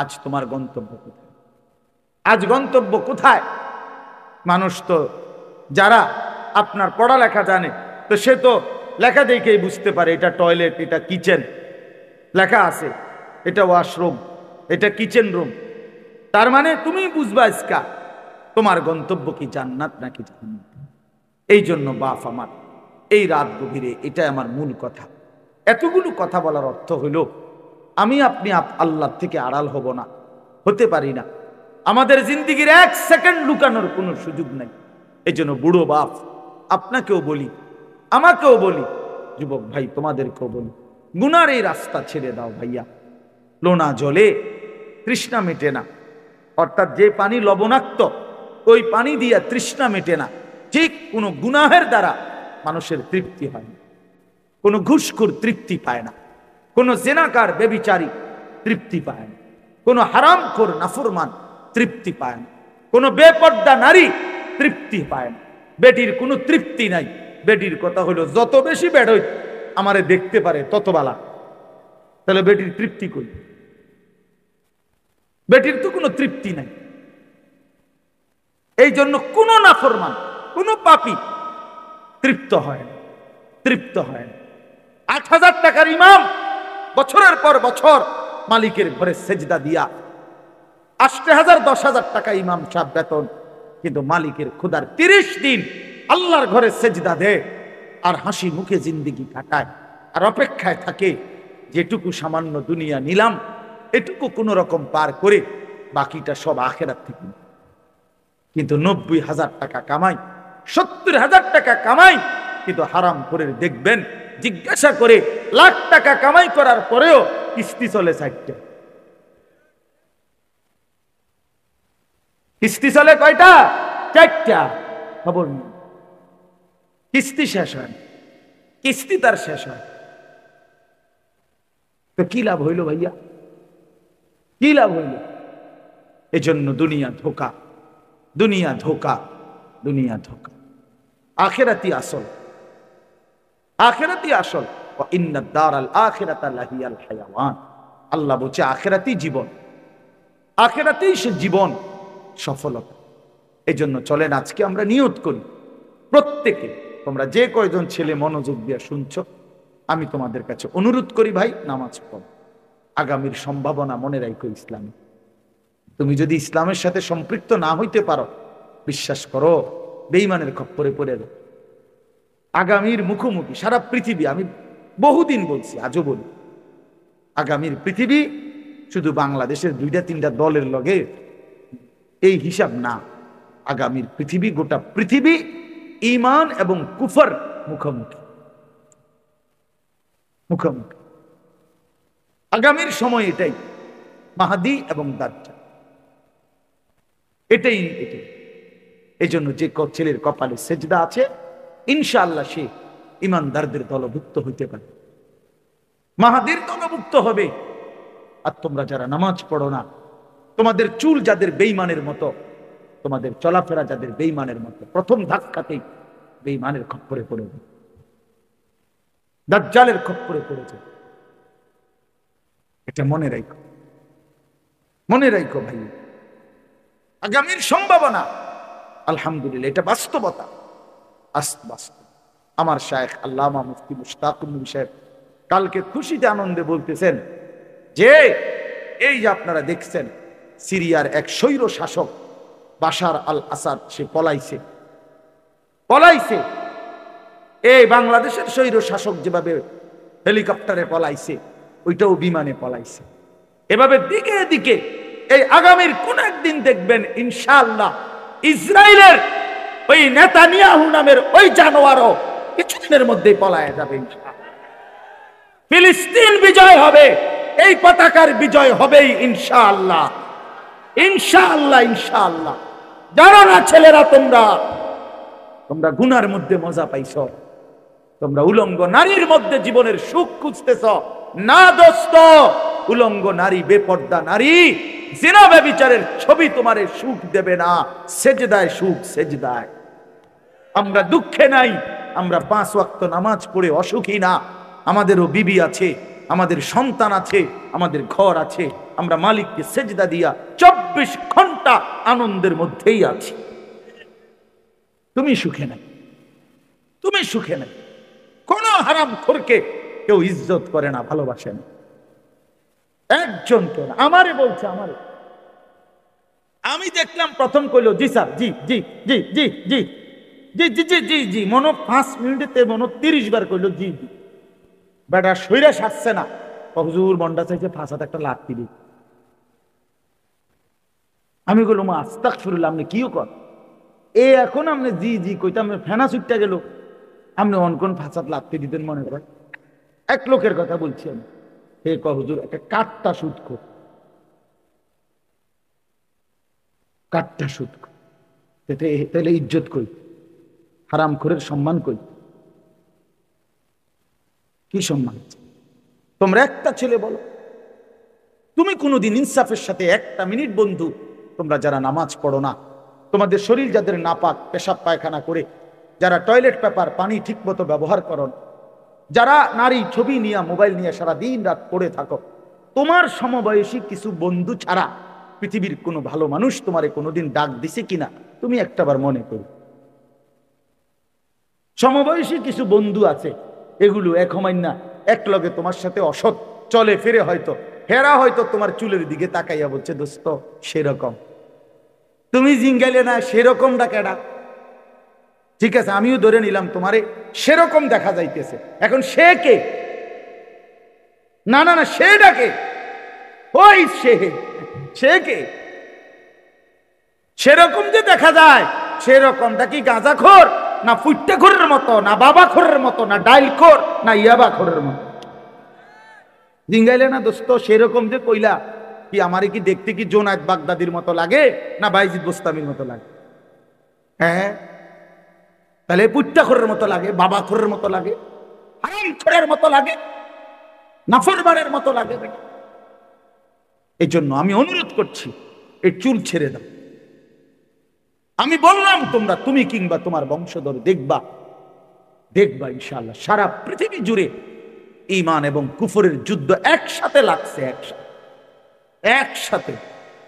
S1: আজ তোমার গন্তব্য কোথায়, আজ গন্তব্য কোথায়। মানুষ তো যারা আপনার পড়ালেখা জানে, তো সে তো লেখা দেখেই বুঝতে পারে এটা টয়লেট, এটা কিচেন, লেখা আছে এটা ওয়াশরুম, এটা কিচেন রুম। তার মানে তুমি বুঝবা ইসকা তোমার গন্তব্য কি জান্নাত নাকি জাহান্নাম। এই জন্য বাপ আমার, এই রাত গভীরে এটাই আমার মূল কথা। এতগুলো কথা বলার অর্থ হইল আমি আপনি আল্লাহ থেকে আড়াল হব না, হতে পারি না। আমাদের জিন্দেগির এক সেকেন্ড লুকানোর কোনো সুযোগ নাই। এই জন্য বুড়ো বাপ আপনাকেও বলি, আমাকেও বলি, যুবক ভাই তোমাদেরকেও বলি, গুনার এই রাস্তা ছেড়ে দাও ভাইয়া। লোনা জলে তৃষ্ণা মেটে না, অর্থাৎ যে পানি লবণাক্ত ওই পানি দিয়া তৃষ্ণা মেটে না, ঠিক কোনো গুনাহের দ্বারা মানুষের তৃপ্তি হয় না। কোনো ঘুষখোর তৃপ্তি পায় না, কোনো জেনাকার বেবিচারী তৃপ্তি পায় না, কোনো হারামখোর নাফরমান তৃপ্তি পায় না, কোনো বেপর্দা নারী তৃপ্তি পায় না। বেটির কোনো তৃপ্তি নাই। বেটির কথা হলো যত বেশি বেড়ই আমারে দেখতে পারে তত বালা। তাহলে বেটির তৃপ্তি কই? বেটির তো কোনো তৃপ্তি নাই। এই জন্য কোনো নাফরমান, কোনো পাপী তৃপ্ত হয় না, তৃপ্ত হয় না। ৮,০০০ টাকার ইমাম বছরের পর বছর মালিকের ঘরে সেজদা দিয়া, ৮,০০০ ১০,০০০ টাকা ইমাম সাহেব বেতন, কিন্তু মালিকের খোদার ৩০ দিন আল্লাহর ঘরে সেজদা দেয় আর হাসি মুখে জিন্দেগি কাটায়, আর অপেক্ষায় থাকে যেটুকু সামান্য দুনিয়া নিলাম এটুকু কোন রকম পার করে বাকিটা সব আখেরাত থেকে। কিন্তু 90,000 টাকা কামাই, 70,000 টাকা কামাই, কিন্তু হারাম করে দেখবেন জিজ্ঞাসা করে লাখ টাকা কামাই করার পরেও কিস্তি চলে 4টা। কিস্তি চলে কয়টা? 4টা। খবর নেই, কিস্তি শেষ হয়, কিস্তি তার শেষ হয়। তো কি লাভ হইল ভাইয়া? কি লাভ হইল? এজন্য দুনিয়া ধোকা, দুনিয়া ধোকা, দুনিয়া ধোকা। আখিরাতি আসল, আখিরাতি আসল। ওয়া ইন্নাদ দারাল আখিরাতা লাহিয়াল হায়াওয়ান। আল্লাহ বলছে আখিরাতি জীবন, আখিরাতেই সে জীবন, সফলতা। এজন্য চলেন আজকে আমরা নিয়ত করি প্রত্যেকে, তোমরা যে কয়জন ছেলে মনোযোগ দিয়ে শুনছো, আমি তোমাদের কাছে অনুরোধ করি ভাই, নামাজ পড়ো। আগামীর সম্ভাবনা মনে রাখো ইসলামে। তুমি যদি ইসলামের সাথে সম্পৃক্ত না হইতে পারো, বিশ্বাস করো বেঈমানের খপ্পরে পড়ে যাও। আগামীর মুখোমুখি সারা পৃথিবী, আমি বহুদিন বলছি, আজও বলি, আগামীর পৃথিবী শুধু বাংলাদেশের 2-3টা দলের লগে এই হিসাব না। আগামীর পৃথিবী, গোটা পৃথিবী ঈমান এবং কুফর মুখোমুখি, মুখোমুখি। আগামীর সময় এটাই, মাহদী এবং দাজ্জাল, এটাই এটাই। এই জন্য যে ছেলের কপালে সেজদা আছে, ইনশাআল্লাহ সে ইমানদারদের দলভুক্ত হইতে পারে, মাহাদির দলভুক্ত হবে। আর তোমরা যারা নামাজ পড়ো না, তোমাদের চুল যাদের বেঈমানের মতো, তোমাদের চলাফেরা যাদের বেঈমানের মতো, প্রথম ধাক্কাতেই বেঈমানের খপ্পরে পড়ে যাবে, দাজ্জালের খপ্পরে পড়ে যাবে। এটা মনে রাখো, মনে রাখো ভাই। আগামীর সম্ভাবনা আলহামদুলিল্লাহ, এটা বাস্তবতা, বাস্তব। আমার শায়েখ আল্লামা মুফতি মুশতাকুর নবী সাহেব কালকে খুশিতে আনন্দে বলতেছেন যে এই যে আপনারা দেখছেন সিরিয়ার এক স্বৈর শাসক বাশার আল আসাদ, সে পলাইছে, পলাইছে। এই বাংলাদেশের স্বৈর শাসক যেভাবে হেলিকপ্টারে পলাইছে, ওইটাও বিমানে পলাইছে। এভাবে দিকে দিকে এই আগামীর কোন একদিন দেখবেন ইনশাআল্লাহ ইসরায়েলের ওই নেতানিয়াহু নামের ওই জানোয়ারও কিছুদিনের মধ্যেই পলায় যাবে ইনশাআল্লাহ। ফিলিস্তিন বিজয় হবে, এই পতাকার বিজয় হবেই ইনশাআল্লাহ, ইনশাআল্লাহ, ইনশাআল্লাহ। জানো না ছেলেরা, তোমরা গুনার মধ্যে মজা পাইছ, তোমরা উলঙ্গ নারীর মধ্যে জীবনের সুখ খুঁজতেছ না দোস্ত। উলঙ্গ নারী, বেপর্দা নারী, জিনা ব্যভিচারের ছবি তোমারে সুখ দেবে না। সেজদায় সুখ, সেজদায়। আমরা দুঃখে নাই, আমরা 5 ওয়াক্ত নামাজ পড়ে অসুখী না। আমাদেরও বিবি আছে, আমাদের সন্তান আছে, আমাদের ঘর আছে। আমরা মালিককে সেজদা দিয়া 24 ঘন্টা আনন্দের মধ্যেই আছি। তুমি সুখে নাই, তুমি সুখে নাই। কোন হারামখোরকে কেউ ইজ্জত করে না, ভালোবাসে না, একজন কেউ না। আমারে বলছে, আমারে, আমি দেখলাম প্রথম কইলো জি স্যার, জি জি জি জি জি জি জি জি জি জি, মনো 5 মিনিটে মনো 30 বার কইলো জি জি। বেটা শরীরে সাজছে না, হুজুর মন্ডা চাইছে 5 হাত একটা লাথি দিই। আমি বললাম আস্তাগফিরুল্লাহ, আপনি কিও কর এখন আপনি জি জি কইতে আপনি ফেনা ছুটটা গেল, আপনি অনকোন 5 হাত লাথি দিতেন মনে করেন। এক লোকের কথা বলছি আমি, হে হুজুর একটা কাঠটা সুদ কর, কাঠটা সুদ কর, তাহলে ইজ্জত কই, হারামখোরের সম্মান কই, কি সম্মান? তোমরা একটা ছেলে বলো, তুমি কোনোদিন ইনসাফের সাথে 1 মিনিট বন্ধু, তোমরা যারা নামাজ পড়ো না, তোমাদের শরীর যাদের নাপাক, পেশাব পায়খানা করে, যারা টয়লেট পেপার পানি ঠিক মতো ব্যবহার করো, যারা নারী ছবি নিয়ে মোবাইল নিয়ে সারা দিন রাত পড়ে থাকো, তোমার সমবয়সী কিছু বন্ধু ছাড়া পৃথিবীর কোনো ভালো মানুষ তোমারে কোনোদিন ডাক দিছে কিনা তুমি একটাবার মনে করো। সমবয়সী কিছু বন্ধু আছে, এগুলো এক হমাইন না, এক লগে তোমার সাথে অসৎ চলে ফিরে, হয়তো হেরা হয়তো তোমার চুলের দিকে তাকাইয়া বলছে দোস্ত সেরকম, তুমি জিঙ্গাইলে না সেরকম ডাকেডা। ঠিক আছে, আমিও ধরে নিলাম তোমারে সেরকম দেখা যাইতেছে। এখন সে কে? না না না, সে ডাকে, ওই সে কে? সেরকম যে দেখা যায়, সেরকমটা কি গাঁজাখোর, না ফুট্টেখোরের মতো, না বাবাখোরের মতো, না ডাইলখোর, না ইয়াবাখোরের মতো? জিঙ্গাইলে না দোস্ত, সেরকম যে কইলা কি আমারে কি দেখতে কি জোনায়েদ বাগদাদির মতো লাগে, না বাইজিদ বোস্তামির মতো লাগে? হ্যাঁ, তাহলে পুট্টাখোরের মতো লাগে, বাবাখোরের মতো লাগে, হারামখোরের মতো লাগে, নাফরমানের মতো লাগে? এই জন্য আমি অনুরোধ করছি, এই চুল ছেড়ে দাও। আমি বললাম তোমরা, তুমি কিংবা তোমার বংশধর দেখবা, দেখবা ইনশাআল্লাহ সারা পৃথিবী জুড়ে ঈমান এবং কুফরের যুদ্ধ একসাথে লাগছে, একসাথে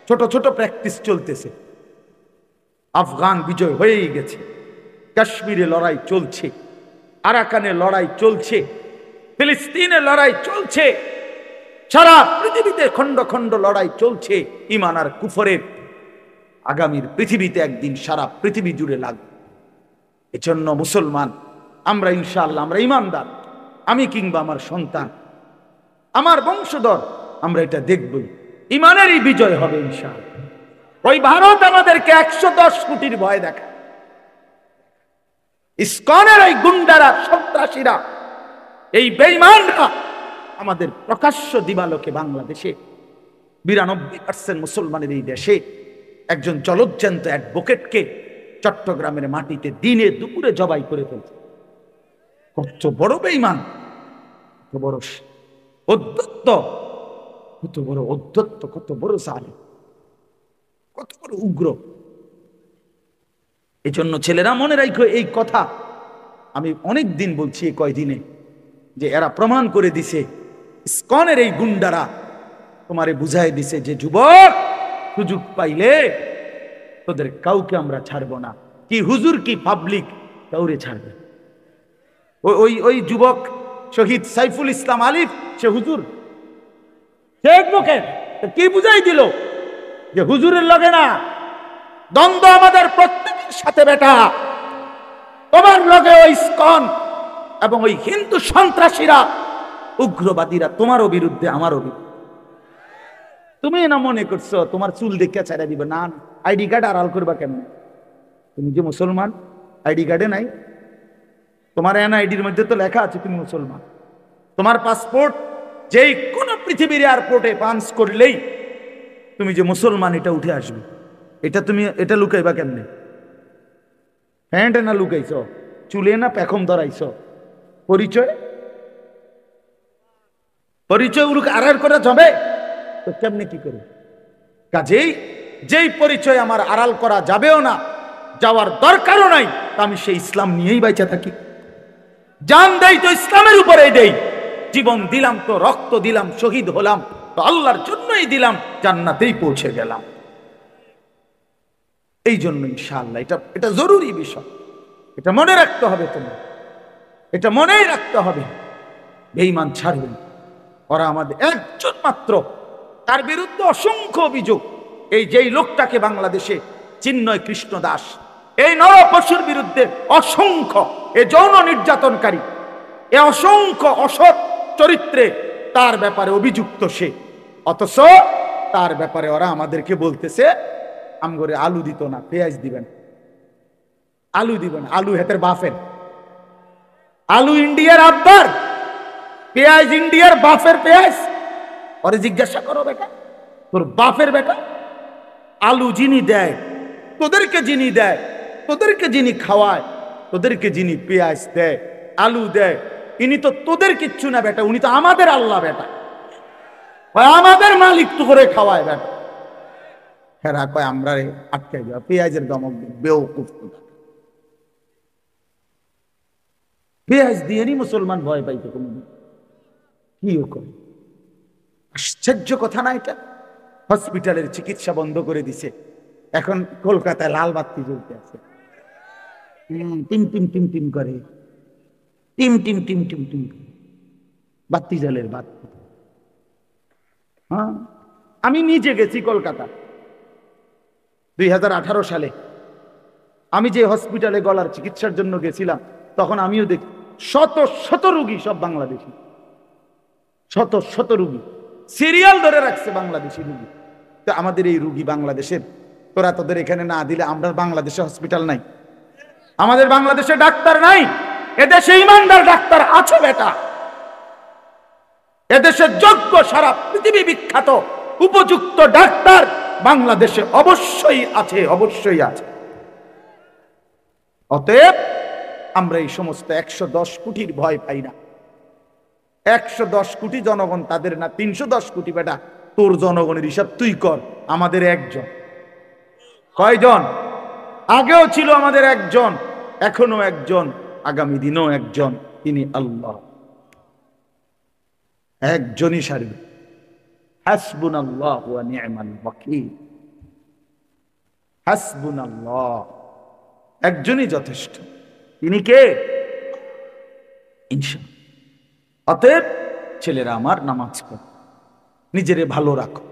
S1: ছোট ছোট প্র্যাকটিস চলতেছে। আফগান বিজয় হয়েই গেছে, কাশ্মীরে লড়াই চলছে, আরাকানে লড়াই চলছে, ফিলিস্তিনে লড়াই চলছে, সারা পৃথিবীতে খন্ড খন্ড লড়াই চলছে ঈমান আর কুফরের। আগামীর পৃথিবীতে একদিন সারা পৃথিবী জুড়ে লাগবে। এজন্য মুসলমান আমরা ইনশাআল্লাহ, আমরা ঈমানদার, আমি কিংবা আমার সন্তান, আমার বংশধর, আমরা এটা দেখবই, ঈমানেরই বিজয় হবে ইনশাআল্লাহ। ওই ভারত আমাদেরকে 110 কোটির ভয় দেখায়, ইসকনের এই গুন্ডারা, সন্ত্রাসীরা, এই বেঈমানরা আমাদের প্রকাশ্য দিবালোকে বাংলাদেশে 92% মুসলমানের এই দেশে একজন জলজ্জান্ত অ্যাডভোকেটকে চট্টগ্রামের মাটিতে দিনে দুপুরে জবাই করে ফেলছে। কত বড় বেঈমান, কত বড় অধ্যত্ত, কত বড় অধ্যত্ত, কত বড় জালিম, কত বড় উগ্র। এই জন্য ছেলেরা মনে রাখো এই কথা, আমি অনেক দিন বলছি, এই কয়দিনে যে এরা প্রমাণ করে দিছে, ইসকনের এই গুন্ডারা তোমারে বুঝাই দিছে যে যুবক, সুযোগ পাইলে তোদের কাউকে আমরা ছাড়বো না। কি হুজুর, কি পাবলিক, কাউরে ছাড়বে। ওই যুবক শহীদ সাইফুল ইসলাম আলিফ, সে হুজুর, সে অ্যাডভোকেট, কি বুঝাই দিল যে হুজুরের লগে না, দ্বন্দ্ব আমাদের প্রত্যেকের সাথে বেটা, তোমার লগে ওই ইসকন এবং ওই হিন্দু সন্ত্রাসীরা, উগ্রবাদীরা তোমারও বিরুদ্ধে, আমারও বিরুদ্ধে। তুমি না মনে করছো তোমার চুল দেখে ছেড়ে দিবে? না, আইডি কার্ড আড়াল করবা কেন? তুমি যে মুসলমান, আইডি কার্ডে নাই, তোমার এনআইডির মধ্যে তো লেখা আছে তুমি মুসলমান। তোমার পাসপোর্ট যেই কোনো পৃথিবীর এয়ারপোর্টে পাঞ্চ করলেই তুমি যে মুসলমান এটা উঠে আসবে। এটা তুমি এটা লুকাইবা কেমনে? প্যান্টে না লুকাইছ, চুলে না পেখম ধরাইছ, পরিচয় পরিচয় আড়াল করা যাবে তো কেমনে কি করে? কাজেই যেই পরিচয় আমার আড়াল করা যাবেও না, যাওয়ার দরকারও নাই, তা আমি সেই ইসলাম নিয়েই বাইচা থাকি। জান দেই তো ইসলামের উপরেই দেই, জীবন দিলাম তো, রক্ত দিলাম, শহীদ হলাম তো আল্লাহর জন্যই দিলাম, জান্নাতেই পৌঁছে গেলাম। এই জন্য ইনশাআল্লাহ এটা জরুরি বিষয়, এটা মনে রাখতে হবে, তোমার এটা মনেই রাখতে হবে। বেঈমান ছাড়বেন, ওরা আমাদের একজন মাত্র, তার বিরুদ্ধে অসংখ্য অভিযোগ। এই যেই লোকটাকে বাংলাদেশে চিন্ময় কৃষ্ণ দাস, এই নরপশুর বিরুদ্ধে অসংখ্য, এ যৌন নির্যাতনকারী, এ অসংখ্য অসৎ চরিত্রে তার ব্যাপারে অভিযুক্ত সে, অথচ তার ব্যাপারে ওরা আমাদেরকে বলতেছে আমগরে আলু দিত না, পেঁয়াজ দিবেন, আলু দিবেন, আলু হেতের বাফের, আলু ইন্ডিয়ার আব্বার, পেঁয়াজ ইন্ডিয়ার বাফের পেঁয়াজ। ওরে জিজ্ঞাসা করো, বেটা তোর বাপের বেটা, আলু যিনি দেয় তোদেরকে, যিনি দেয় তোদেরকে, যিনি খাওয়ায় তোদেরকে, যিনি পেঁয়াজ দেয়, আলু দেয়, ইনি তো তোদের কিচ্ছু না বেটা, উনি তো আমাদের আল্লাহ বেটা, আমাদের মালিক তো করে খাওয়ায় বেটা। হেরা কয় আমরা আটকাই যাওয়া পেঁয়াজের দমক বেওকুফ, পেঁয়াজ দিয়ে নি মুসলমান ভয় পাইতো কোনদিন? কি করে? আশ্চর্য কথা না এটা? হসপিটালের চিকিৎসা বন্ধ করে দিছে, এখন কলকাতায় লাল বাতি জ্বলতে আছে, টিম টিম টিম টিম করে, team team team team team, বাতি জলের বাতি। হ্যাঁ, আমি নিজে গেছি কলকাতা 2018 সালে, আমি যে হসপিটালে গলার চিকিৎসার জন্য গেছিলাম, তখন আমিও দেখি শত শত রোগী, সব বাংলাদেশি, শত শত রোগী সিরিয়াল ধরে রাখছে, বাংলাদেশি রোগী। তো আমাদের এই রোগী বাংলাদেশের তোরা তোদের এখানে না দিলে আমরা বাংলাদেশে হসপিটাল নাই, আমাদের বাংলাদেশে ডাক্তার নাই, এদেশে ইমানদার ডাক্তার আছে বেটা, এদেশে যোগ্য সারা পৃথিবী বিখ্যাত উপযুক্ত ডাক্তার বাংলাদেশে অবশ্যই আছে, অবশ্যই আছে। অতএব আমরা এই সমস্ত 110 কোটির ভয় পাই না। 110 কোটি জনগণ তাদের না, 310 কোটি বেটা। তোর জনগণের হিসাব তুই কর, আমাদের একজন। কয়জন? আগেও ছিল আমাদের একজন, এখনো একজন, আগামী দিনও একজন, তিনি আল্লাহ। একজনই সারবে। হাসবুনাল্লাহু ওয়া নি'মাল ওয়াকিল। হাসবুনাল্লাহ, একজনই যথেষ্ট। তিনি কে? ইনশাআল্লাহ। অতএব ছেলেরা আমার, নামাজ পড়ো, নিজেরে ভালো রাখো,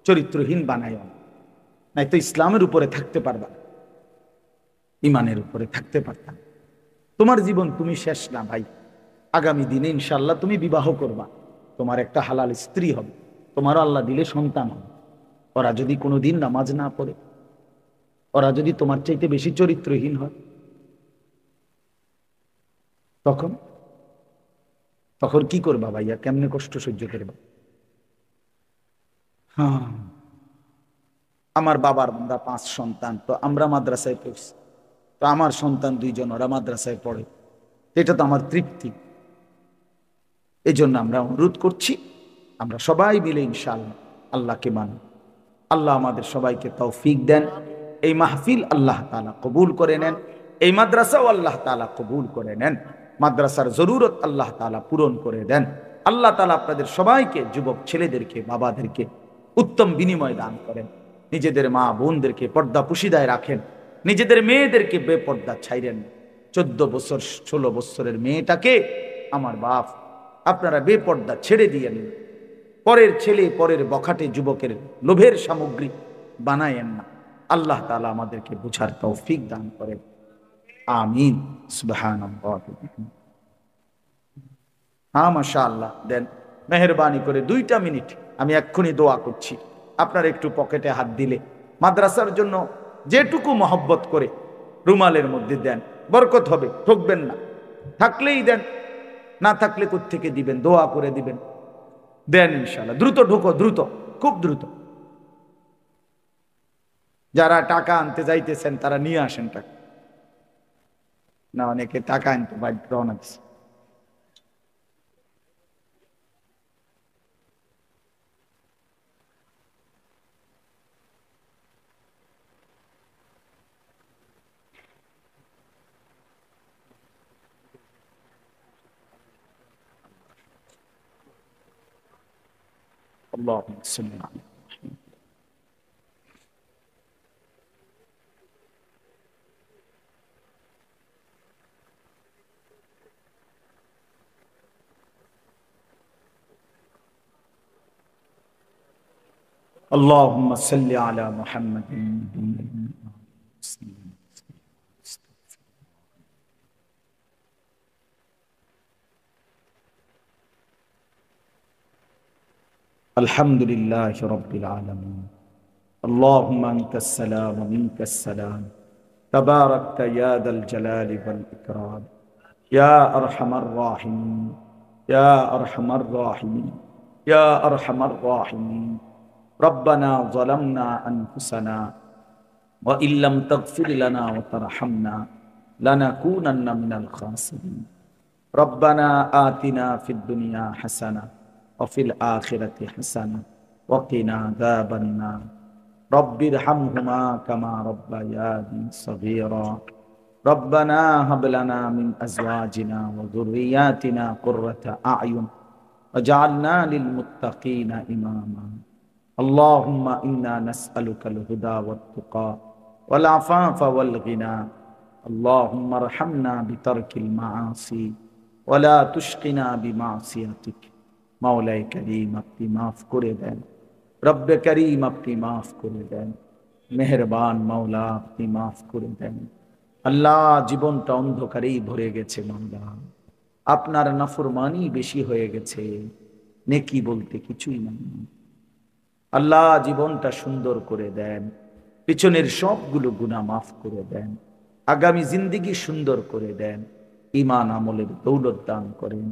S1: চরিত্রহীন বানায় না, নাই তো ইসলামের উপরে থাকতে পারবা, ইমানের উপরে থাকতে পারতাম। তোমার জীবন তুমি শেষ না ভাই। আগামী দিনে ইনশাআল্লাহ তুমি বিবাহ করবা, তোমার একটা হালাল স্ত্রী হবে, তোমারও আল্লাহ দিলে সন্তান হবে। ওরা যদি কোনোদিন নামাজ না পড়ে, ওরা যদি তোমার চাইতে বেশি চরিত্রহীন হয়, তখন তখন কি করবা ভাইয়া? কেমনে কষ্ট সহ্য করবা? হ্যাঁ, আমার বাবার আমরা 5 সন্তান, তো আমরা মাদ্রাসায় পড়ছি, তো আমার সন্তান 2 জন, ওরা মাদ্রাসায় পড়ে, এটা তো আমার তৃপ্তি। এই জন্য আমরা অনুরোধ করছি, আমরা সবাই মিলে ইনশাআল্লাহ আল্লাহকে মানি। আল্লাহ আমাদের সবাইকে তৌফিক দেন। এই মাহফিল আল্লাহ তাআলা কবুল করে নেন, এই মাদ্রাসাও আল্লাহ তাআলা কবুল করে নেন, মাদ্রাসার জরুরত আল্লাহ তাআলা পূরণ করে দেন। আল্লাহ তাআলা আপনাদের সবাইকে, যুবক ছেলেদেরকে, বাবাদেরকে উত্তম বিনিময় দান করেন। নিজেদের মা বোনদেরকে পর্দা পুশিদায় রাখেন, নিজেদের মেয়েদেরকে বেপর্দা ছাইরেন। 14 বছর 16 বছরের মেয়েটাকে আমার বাপ আপনারা বেপর্দা ছেড়ে দিয়েন। পরের ছেলে, পরের বখাটে যুবকের লোভের সামগ্রী বানায়েন না। আল্লাহ তাআলা আমাদেরকে বুঝার তৌফিক দান করেন। আমিন। সুবহানাল্লাহ। হ্যাঁ, মাশাআল্লাহ। দেন মেহেরবানি করে 2টা মিনিট, আমি এক্ষুনি দোয়া করছি। আপনার একটু পকেটে হাত দিলে মাদ্রাসার জন্য যেটুকু মহব্বত করে রুমালের মধ্যে দেন, বরকত হবে, ঠকবেন না। থাকলেই দেন, না থাকলে কোত্থেকে দিবেন, দোয়া করে দিবেন। দেন ইনশাআল্লাহ। দ্রুত ঢোকো, দ্রুত, খুব দ্রুত। যারা টাকা আনতে যাইতেছেন তারা নিয়ে আসেন টাকা। না, অনেকে টাকা আনতে বাধ্য রওনা দিচ্ছে। اللهم صل على محمد. اللهم صل على محمد. الحمد لله رب العالمين. اللهم أنت السلام ومنك السلام، تباركت يا ذا الجلال والإكرام، يا أرحم الراحمين، يا أرحم الراحمين، يا أرحم الراحمين. ربنا ظلمنا أنفسنا وإن لم تغفر لنا وترحمنا لنكونن من الخاسرين. ربنا آتنا في الدنيا حسنة وفي الآخرة حسنة وقنا عذاب النار. رب ارحمهما كما ربياني صغيرا. ربنا هب لنا من أزواجنا وذرياتنا قرة أعين وجعلنا للمتقين إماما. اللهم إنا نسألك الهدى والتقى والعفاف والغنى. اللهم ارحمنا بترك المعاصي ولا تشقنا بمعصيتك. মাওলাই করিম, আপনি মাফ করে দেন। রব্বে করিম, আপনি মাফ করে দেন। মেহেরবান মাওলা, আপনি মাফ করে দেন। আল্লাহ, জীবনটা অন্ধকারেই ভরে গেছে মাওলা, আপনার নাফরমানি বেশি হয়ে গেছে, নেকি বলতে কিছুই নাই। আল্লাহ, জীবনটা সুন্দর করে দেন। পিছনের সবগুলো গুনাহ মাফ করে দেন, আগামী জিন্দেগি সুন্দর করে দেন, ঈমান আমলের দৌলত দান করেন,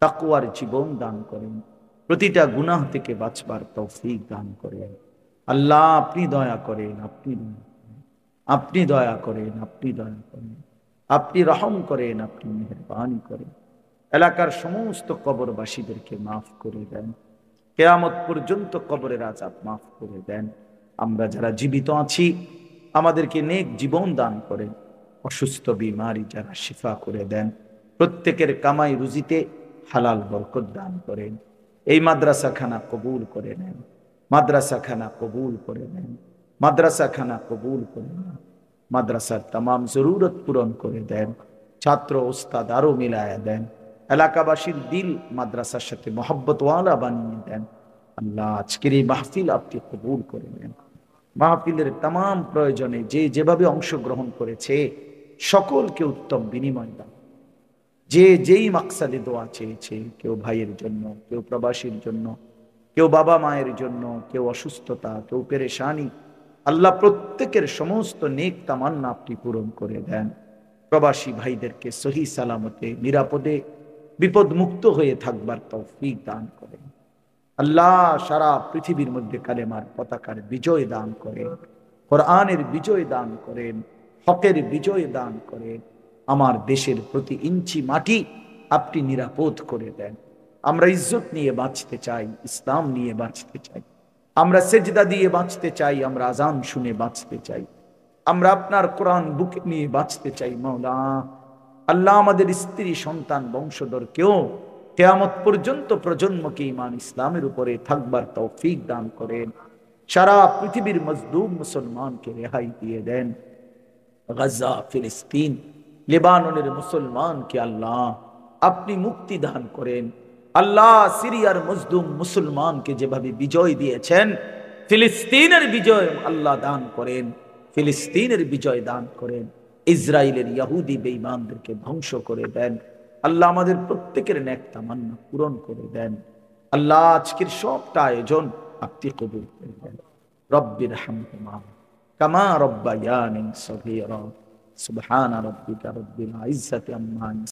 S1: তাকওয়ার জীবন দান করেন, প্রতিটা গুনাহ থেকে বাঁচবার তৌফিক দান করেন। আল্লাহ আপনি দয়া করেন, আপনি দয়া করেন, আপনি দয়া করেন, আপনি রহম করেন, আপনি মেহেরবানি করেন। এলাকার সমস্ত কবরবাসীদেরকে মাফ করে দেন, কিয়ামত পর্যন্ত কবরের আযাব মাফ করে দেন। আমরা যারা জীবিত আছি আমাদেরকে নেক জীবন দান করেন, অসুস্থ বিমারি যারা শিফা করে দেন, প্রত্যেকের কামাই রুজিতে হালাল বরকত দান করেন। এই মাদ্রাসাখানা কবুল করে নেন, মাদ্রাসাখানা কবুল করে নেন, মাদ্রাসাখানা কবুল করে নেন। মাদ্রাসার तमाम জরুরত পূরণ করে দেন, ছাত্র ওস্তাদ আরো মিলায়া দেন, এলাকাবাসীর দিল মাদ্রাসার সাথে মহব্বতওয়ালা বানিয়ে দেন। আল্লাহ আজকের এই মাহফিল আপনি কবুল করে নেন। মাহফিলের तमाम প্রয়োজনে যে যেভাবে অংশগ্রহণ করেছে সকলকে উত্তম বিনিময় দান। যে যেই মাকসাদে দোয়া চেয়েছে, কেউ ভাইয়ের জন্য, কেউ প্রবাসীর জন্য, কেউ বাবা মায়ের জন্য, কেউ অসুস্থতা, কেউ পেরেশানি, আল্লাহ প্রত্যেকের সমস্ত নেক তামান্না আপনি পূরণ করে দেন। প্রবাসী ভাইদেরকে সহি সালামতে নিরাপদে বিপদ মুক্ত হয়ে থাকবার তৌফিক দান করেন। আল্লাহ সারা পৃথিবীর মধ্যে কালেমার পতাকার বিজয় দান করেন, কোরআনের বিজয় দান করেন, হকের বিজয় দান করেন। আমার দেশের প্রতি ইঞ্চি মাটি আপনি নিরাপদ করে দেন। আমরা ইজ্জত নিয়ে বাঁচতে চাই, ইসলাম নিয়ে বাঁচতে চাই, আমরা সেজদা দিয়ে বাঁচতে চাই, আমরা আজান শুনে বাঁচতে চাই, আমরা আপনার কোরআন বুকে নিয়ে বাঁচতে চাই। মাওলা আল্লাহ আমাদের স্ত্রী সন্তান বংশধরকেও কিয়ামত পর্যন্ত প্রজন্মকে ঈমান ইসলামের উপরে থাকবার তৌফিক দান করেন। সারা পৃথিবীর মজলুম মুসলমানকে রেহাই দিয়ে দেন। গাজা, ফিলিস্তিন, লেবাননের মুসলমানকে আল্লাহ আপনি মুক্তি দান করেন। আল্লাহ সিরিয়ার মজলুম মুসলমানকে যেভাবে বিজয় দিয়েছেন, ফিলিস্তিনের বিজয় আল্লাহ দান করেন, ফিলিস্তিনের বিজয় দান করেন। ইসরায়েলের ইহুদি বেঈমানদেরকে ধ্বংস করে দেন। আল্লাহ আমাদের প্রত্যেকের নেক তামান্না পূরণ করে দেন। আল্লাহ আজকের সবটা আয়োজন আপনি কবুল করে দেন। রব্বির হামহুমা কামা রব্বায়ানি সগীরা। সুবহান রাব্বিকা রব্বিল ইজ্জাতি আম্মা